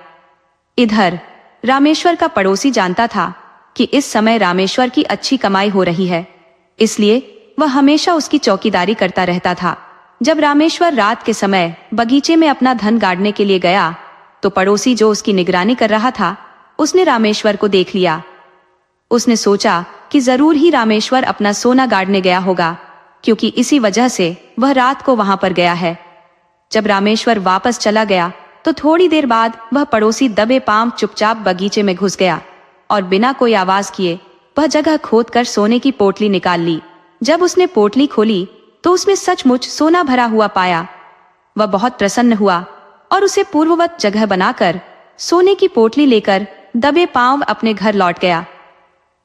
S1: इधर रामेश्वर का पड़ोसी जानता था कि इस समय रामेश्वर की अच्छी कमाई हो रही है, इसलिए वह हमेशा उसकी चौकीदारी करता रहता था। जब रामेश्वर रात के समय बगीचे में अपना धन गाड़ने के लिए गया तो पड़ोसी जो उसकी निगरानी कर रहा था उसने रामेश्वर को देख लिया। उसने सोचा कि जरूर ही रामेश्वर अपना सोना गाड़ने गया होगा, क्योंकि इसी वजह से वह रात को वहां पर गया है। जब रामेश्वर वापस चला गया तो थोड़ी देर बाद वह पड़ोसी दबे पांव चुपचाप बगीचे में घुस गया और बिना कोई आवाज किए वह जगह खोदकर सोने की पोटली निकाल ली। जब उसने पोटली खोली तो उसमें सचमुच सोना भरा हुआ पाया। वह बहुत प्रसन्न हुआ और उसे पूर्ववत जगह बनाकर सोने की पोटली लेकर दबे पांव अपने घर लौट गया।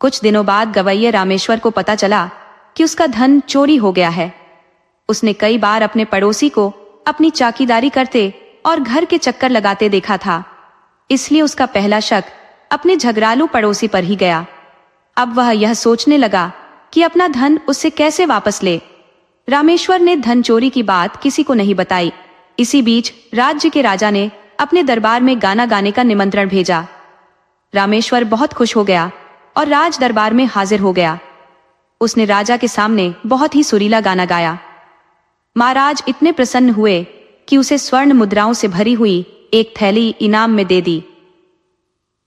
S1: कुछ दिनों बाद गवैये रामेश्वर को पता चला कि उसका धन चोरी हो गया है। उसने कई बार अपने पड़ोसी को अपनी चौकीदारी करते और घर के चक्कर लगाते देखा था, इसलिए उसका पहला शक अपने झगड़ालू पड़ोसी पर ही गया। अब वह यह सोचने लगा कि अपना धन उससे कैसे वापस ले। रामेश्वर ने धन चोरी की बात किसी को नहीं बताई। इसी बीच राज्य के राजा ने अपने दरबार में गाना गाने का निमंत्रण भेजा। रामेश्वर बहुत खुश हो गया और राज दरबार में हाजिर हो गया। उसने राजा के सामने बहुत ही सुरीला गाना गाया। महाराज इतने प्रसन्न हुए कि उसे स्वर्ण मुद्राओं से भरी हुई एक थैली इनाम में दे दी।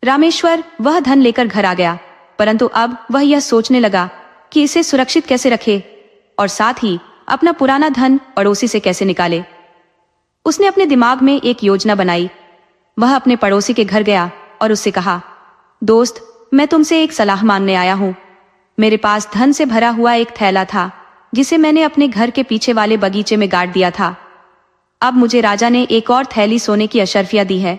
S1: रामेश्वर वह धन लेकर घर आ गया, परंतु अब वह यह सोचने लगा कि इसे सुरक्षित कैसे रखे और साथ ही अपना पुराना धन पड़ोसी से कैसे निकाले। उसने अपने दिमाग में एक योजना बनाई। वह अपने पड़ोसी के घर गया और उससे कहा, दोस्त, मैं तुमसे एक सलाह मांगने आया हूं। मेरे पास धन से भरा हुआ एक थैला था जिसे मैंने अपने घर के पीछे वाले बगीचे में गाड़ दिया था। अब मुझे राजा ने एक और थैली सोने की अशर्फिया दी है।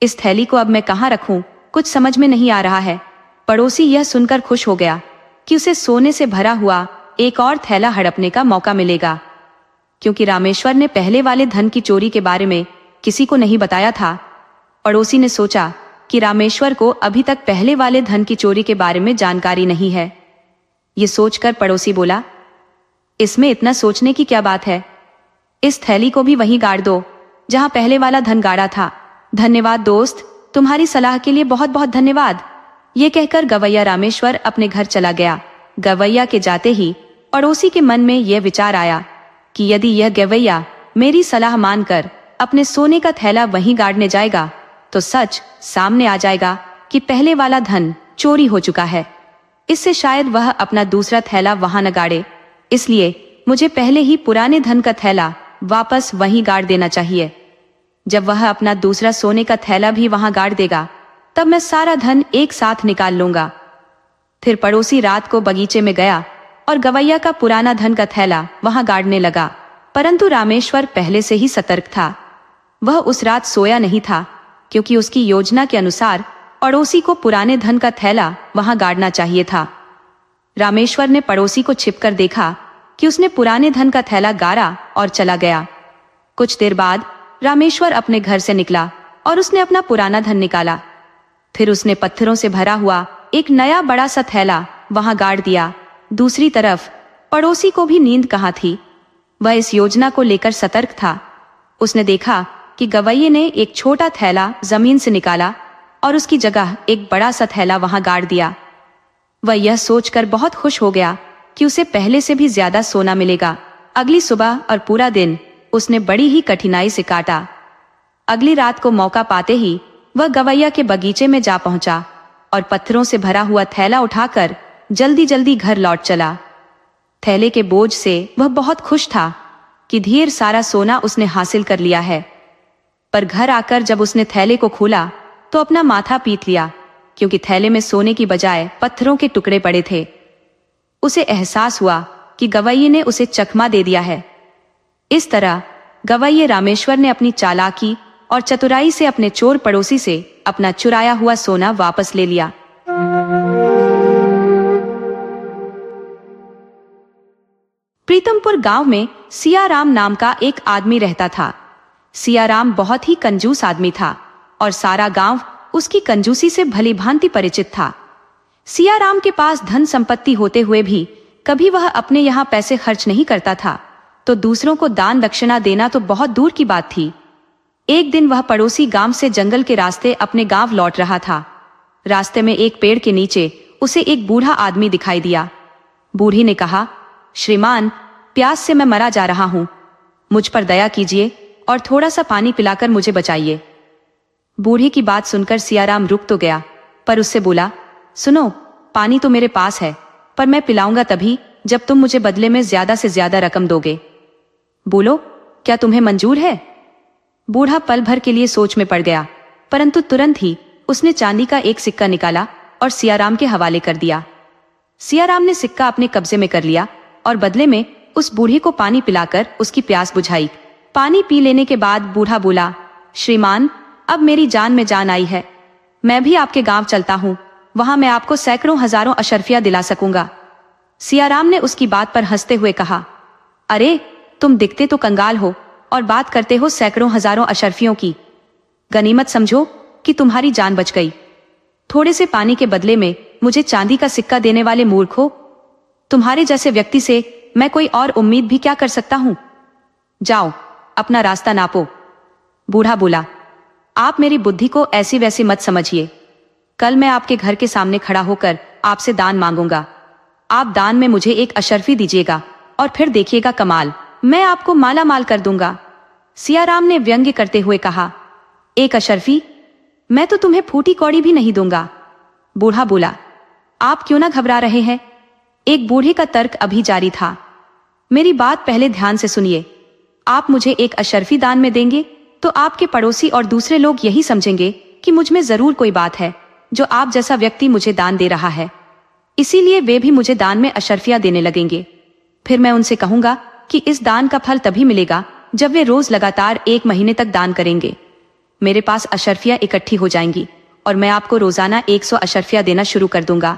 S1: इस थैली को अब मैं कहाँ रखूं, कुछ समझ में नहीं आ रहा है। पड़ोसी यह सुनकर खुश हो गया कि उसे सोने से भरा हुआ एक और थैला हड़पने का मौका मिलेगा। क्योंकि रामेश्वर ने पहले वाले धन की चोरी के बारे में किसी को नहीं बताया था, पड़ोसी ने सोचा कि रामेश्वर को अभी तक पहले वाले धन की चोरी के बारे में जानकारी नहीं है। ये सोचकर पड़ोसी बोला, इसमें इतना सोचने की क्या बात है, इस थैली को भी वहीं गाड़ दो जहां पहले वाला धन गाड़ा था। धन्यवाद दोस्त, तुम्हारी सलाह के लिए बहुत बहुत धन्यवाद। ये कहकर गवैया रामेश्वर अपने घर चला गया। गवैया के जाते ही पड़ोसी के मन में यह विचार आया कि यदि यह गवैया मेरी सलाह मानकर अपने सोने का थैला वहीं गाड़ने जाएगा तो सच सामने आ जाएगा कि पहले वाला धन चोरी हो चुका है। इससे शायद वह अपना दूसरा थैला वहां न गाड़े, इसलिए मुझे पहले ही पुराने धन का थैला वापस वहीं गाड़ देना चाहिए। जब वह अपना दूसरा सोने का थैला भी वहां गाड़ देगा तब मैं सारा धन एक साथ निकाल लूंगा। फिर पड़ोसी रात को बगीचे में गया और गवैया का पुराना धन का थैला वहां गाड़ने लगा, परंतु रामेश्वर पहले से ही सतर्क था। वह उस रात सोया नहीं था क्योंकि उसकी योजना के अनुसार पड़ोसी को पुराने धन का थैला वहां गाड़ना चाहिए था। रामेश्वर ने पड़ोसी को छिपकर देखा कि उसने पुराने धन का थैला गाड़ा और चला गया। कुछ देर बाद रामेश्वर अपने घर से निकला और उसने अपना पुराना धन निकाला। फिर उसने पत्थरों से भरा हुआ एक नया बड़ा सा थैला वहां गाड़ दिया। दूसरी तरफ पड़ोसी को भी नींद कहाँ थी, वह इस योजना को लेकर सतर्क था। उसने देखा कि गवैये ने एक छोटा थैला जमीन से निकाला और उसकी जगह एक बड़ा सा थैला वहां गाड़ दिया। वह यह सोचकर बहुत खुश हो गया कि उसे पहले से भी ज्यादा सोना मिलेगा। अगली सुबह और पूरा दिन उसने बड़ी ही कठिनाई से काटा। अगली रात को मौका पाते ही वह गवैया के बगीचे में जा पहुंचा और पत्थरों से भरा हुआ थैला उठाकर जल्दी जल्दी घर लौट चला। थैले के बोझ से वह बहुत खुश था कि ढेर सारा सोना उसने हासिल कर लिया है। पर घर आकर जब उसने थैले को खोला तो अपना माथा पीट लिया क्योंकि थैले में सोने की बजाय पत्थरों के टुकड़े पड़े थे। उसे एहसास हुआ कि गवैये ने उसे चकमा दे दिया है। इस तरह गवैये रामेश्वर ने अपनी चालाकी और चतुराई से अपने चोर पड़ोसी से अपना चुराया हुआ सोना वापस ले लिया। प्रीतमपुर गांव में सियाराम नाम का एक आदमी रहता था। सियाराम बहुत ही कंजूस आदमी था और सारा गांव उसकी कंजूसी से भली भांति परिचित था। सियाराम के पास धन संपत्ति होते हुए भी कभी वह अपने यहाँ पैसे खर्च नहीं करता था, तो दूसरों को दान दक्षिणा देना तो बहुत दूर की बात थी। एक दिन वह पड़ोसी गांव से जंगल के रास्ते अपने गांव लौट रहा था। रास्ते में एक पेड़ के नीचे उसे एक बूढ़ा आदमी दिखाई दिया। बूढ़ी ने कहा, श्रीमान, प्यास से मैं मरा जा रहा हूं, मुझ पर दया कीजिए और थोड़ा सा पानी पिलाकर मुझे बचाइए। बूढ़ी की बात सुनकर सियाराम रुक तो गया, पर उससे बोला, सुनो, पानी तो मेरे पास है, पर मैं पिलाऊंगा तभी जब तुम मुझे बदले में ज्यादा से ज्यादा रकम दोगे। बोलो, क्या तुम्हें मंजूर है? बूढ़ा पल भर के लिए सोच में पड़ गया, परंतु तुरंत ही उसने चांदी का एक सिक्का निकाला और सियाराम के हवाले कर दिया। सियाराम ने सिक्का अपने कब्जे में कर लिया और बदले में उस बूढ़े को पानी पिलाकर उसकी प्यास बुझाई। पानी पी लेने के बाद बूढ़ा बोला, श्रीमान, अब मेरी जान में जान आई है, मैं भी आपके गांव चलता हूँ, वहां मैं आपको सैकड़ों हजारों अशर्फिया दिला सकूंगा। सियाराम ने उसकी बात पर हंसते हुए कहा, अरे, तुम दिखते तो कंगाल हो और बात करते हो सैकड़ों हजारों अशर्फियों की। गनीमत समझो कि तुम्हारी जान बच गई। थोड़े से पानी के बदले में मुझे चांदी का सिक्का देने वाले मूर्ख हो, तुम्हारे जैसे व्यक्ति से मैं कोई और उम्मीद भी क्या कर सकता हूं? जाओ, अपना रास्ता नापो। बूढ़ा बोला, आप मेरी बुद्धि को ऐसी वैसी मत समझिए। कल मैं आपके घर के सामने खड़ा होकर आपसे दान मांगूंगा। आप दान में मुझे एक अशर्फी दीजिएगा और फिर देखिएगा कमाल, मैं आपको माला माल कर दूंगा। सियाराम ने व्यंग्य करते हुए कहा, एक अशर्फी? मैं तो तुम्हें फूटी कौड़ी भी नहीं दूंगा। बूढ़ा बोला, आप क्यों ना घबरा रहे हैं? एक बूढ़े का तर्क अभी जारी था। मेरी बात पहले ध्यान से सुनिए। आप मुझे एक अशर्फी दान में देंगे तो आपके पड़ोसी और दूसरे लोग यही समझेंगे कि मुझ में जरूर कोई बात है जो आप जैसा व्यक्ति मुझे दान दे रहा है। इसीलिए वे भी मुझे दान में अशर्फियां देने लगेंगे। फिर मैं उनसे कहूंगा कि इस दान का फल तभी मिलेगा जब वे रोज लगातार 1 महीने तक दान करेंगे। मेरे पास अशर्फियां इकट्ठी हो जाएंगी और मैं आपको रोजाना 100 अशर्फियां देना शुरू कर दूंगा।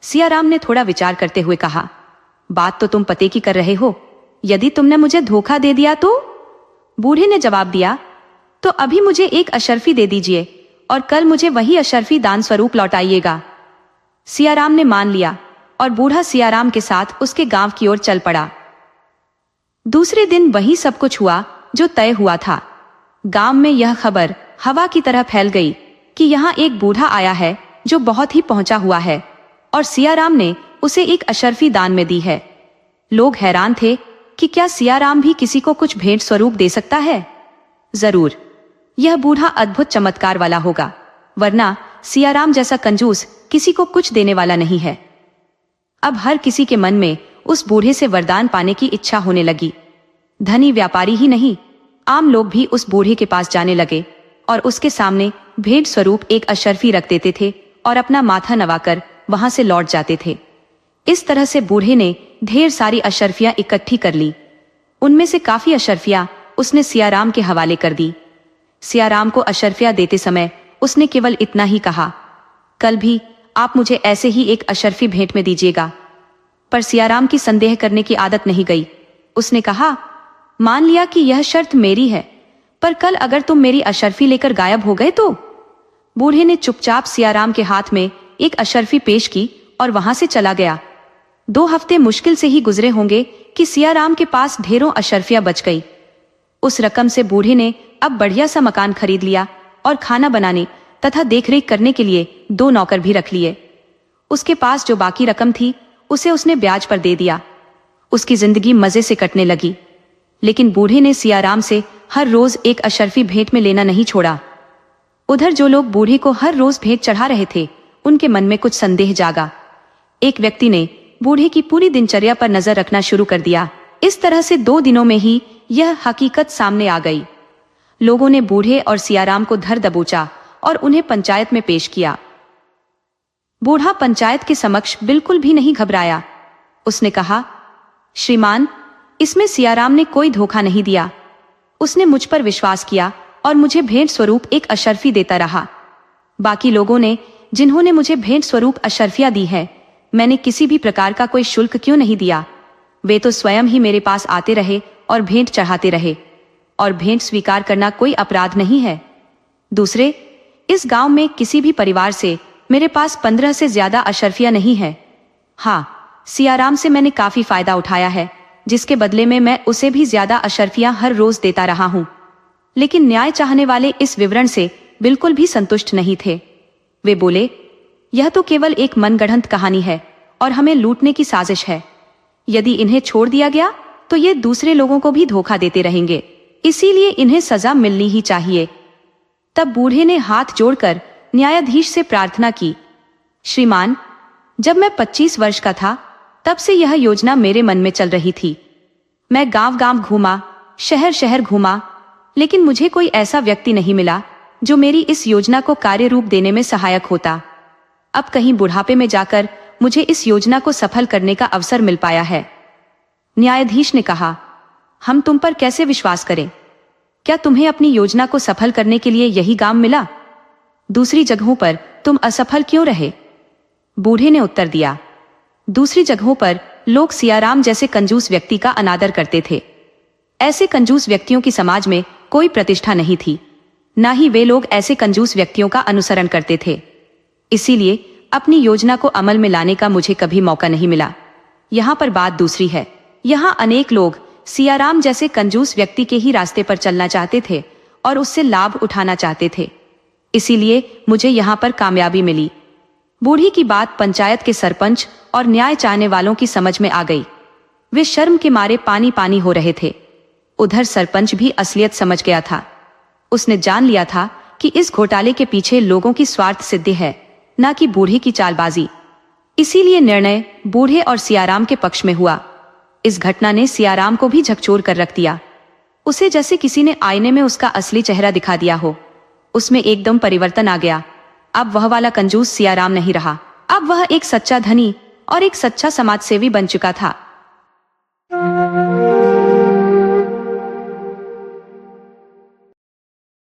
S1: सियाराम ने थोड़ा विचार करते हुए कहा, बात तो तुम पते की कर रहे हो, यदि तुमने मुझे धोखा दे दिया तो? बूढ़े ने जवाब दिया, तो अभी मुझे एक अशर्फी दे दीजिए और कल मुझे वही अशर्फी दान स्वरूप लौटाइएगा। सियाराम ने मान लिया और बूढ़ा सियाराम के साथ उसके गांव की ओर चल पड़ा। दूसरे दिन वही सब कुछ हुआ जो तय हुआ था। गांव में यह खबर हवा की तरह फैल गई कि यहाँ एक बूढ़ा आया है जो बहुत ही पहुंचा हुआ है और सियाराम ने उसे एक अशर्फी दान में दी है। लोग हैरान थे कि क्या सियाराम भी किसी को कुछ भेंट स्वरूप दे सकता है। जरूर, यह बूढ़ा अद्भुत चमत्कार वाला होगा, वरना सियाराम जैसा कंजूस किसी को कुछ देने वाला नहीं है। अब हर किसी के मन में उस बूढ़े से वरदान पाने की इच्छा होने लगी। धनी व्यापारी ही नहीं, आम लोग भी उस बूढ़े के पास जाने लगे और उसके सामने भेंट स्वरूप एक अशर्फी रख देते थे और अपना माथा नवाकर वहां से लौट जाते थे। इस तरह से बूढ़े ने ढेर सारी अशर्फियां इकट्ठी कर ली। उनमें से काफी अशर्फियां उसने सियाराम के हवाले कर दी। सियाराम को अशर्फियां देते समय उसने केवल इतना ही कहा, कल भी आप मुझे ऐसे ही एक अशर्फी भेंट में दीजिएगा। पर सियाराम की संदेह करने की आदत नहीं गई। उसने कहा, मान लिया कि यह शर्त मेरी है, पर कल अगर तुम मेरी अशर्फी लेकर गायब हो गए तो? बूढ़े ने चुपचाप सियाराम के हाथ में एक अशर्फी पेश की और वहां से चला गया। 2 हफ्ते मुश्किल से ही गुजरे होंगे कि सियाराम के पास ढेरों अशर्फियां बच गई। उस रकम से बूढ़े ने अब बढ़िया सा मकान खरीद लिया और खाना बनाने तथा देखरेख करने के लिए 2 नौकर भी रख लिए। उसके पास जो बाकी रकम थी उसे उसने ब्याज पर दे दिया। उसकी जिंदगी मजे से कटने लगी। लेकिन बूढ़े ने सियाराम से हर रोज एक अशर्फी भेंट में लेना नहीं छोड़ा। उधर जो लोग बूढ़े को हर रोज भेंट चढ़ा रहे थे, उनके मन में कुछ संदेह जागा। एक व्यक्ति ने बूढ़े की पूरी दिनचर्या पर नजर रखना शुरू कर दिया। इस तरह से 2 दिनों में ही यह हकीकत सामने आ गई। लोगों ने बूढ़े और सियाराम को धर दबोचा और उन्हें पंचायत में पेश किया। बूढ़ा पंचायत के समक्ष बिल्कुल भी नहीं घबराया। उसने कहा, श्रीमान, इसमें सियाराम ने कोई धोखा नहीं दिया। उसने मुझ पर विश्वास किया और मुझे भेंट स्वरूप एक अशर्फी देता रहा। बाकी लोगों ने, जिन्होंने मुझे भेंट स्वरूप अशर्फियां दी है, मैंने किसी भी प्रकार का कोई शुल्क क्यों नहीं दिया। वे तो स्वयं ही मेरे पास आते रहे और भेंट चढ़ाते रहे, और भेंट स्वीकार करना कोई अपराध नहीं है। दूसरे, इस गांव में किसी भी परिवार से मेरे पास 15 से ज्यादा अशर्फियां नहीं है। हाँ, सियाराम से मैंने काफी फायदा उठाया है, जिसके बदले में मैं उसे भी ज्यादा अशर्फियां हर रोज देता रहा हूं। लेकिन न्याय चाहने वाले इस विवरण से बिल्कुल भी संतुष्ट नहीं थे। वे बोले, यह तो केवल एक मनगढ़ंत कहानी है और हमें लूटने की साजिश है। यदि इन्हें छोड़ दिया गया तो ये दूसरे लोगों को भी धोखा देते रहेंगे, इसीलिए इन्हें सजा मिलनी ही चाहिए। तब बूढ़े ने हाथ जोड़कर न्यायाधीश से प्रार्थना की, श्रीमान, जब मैं 25 वर्ष का था तब से यह योजना मेरे मन में चल रही थी। मैं गांव-गांव घूमा, शहर शहर घूमा, लेकिन मुझे कोई ऐसा व्यक्ति नहीं मिला जो मेरी इस योजना को कार्य रूप देने में सहायक होता। अब कहीं बुढ़ापे में जाकर मुझे इस योजना को सफल करने का अवसर मिल पाया है। न्यायाधीश ने कहा, हम तुम पर कैसे विश्वास करें? क्या तुम्हें अपनी योजना को सफल करने के लिए यही गांव मिला? दूसरी जगहों पर तुम असफल क्यों रहे? बूढ़े ने उत्तर दिया, दूसरी जगहों पर लोग सियाराम जैसे कंजूस व्यक्ति का अनादर करते थे। ऐसे कंजूस व्यक्तियों की समाज में कोई प्रतिष्ठा नहीं थी, ना ही वे लोग ऐसे कंजूस व्यक्तियों का अनुसरण करते थे। इसीलिए अपनी योजना को अमल में लाने का मुझे कभी मौका नहीं मिला। यहाँ पर बात दूसरी है। यहाँ अनेक लोग सियाराम जैसे कंजूस व्यक्ति के ही रास्ते पर चलना चाहते थे और उससे लाभ उठाना चाहते थे। इसीलिए मुझे यहाँ पर कामयाबी मिली। बूढ़ी की बात पंचायत के सरपंच और न्याय चाहने वालों की समझ में आ गई। वे शर्म के मारे पानी पानी हो रहे थे। उधर सरपंच भी असलियत समझ गया था। उसने जान लिया था कि इस घोटाले के पीछे लोगों की स्वार्थ सिद्धि है, न कि बूढ़े की चालबाजी। इसीलिए निर्णय बूढ़े और सियाराम के पक्ष में हुआ। इस घटना ने सियाराम को भी झकझोर कर रख दिया। उसे जैसे किसी ने आईने में उसका असली चेहरा दिखा दिया हो। उसमें एकदम परिवर्तन आ गया। अब वह वाला कंजूस सियाराम नहीं रहा। अब वह एक सच्चा धनी और एक सच्चा समाजसेवी बन चुका था।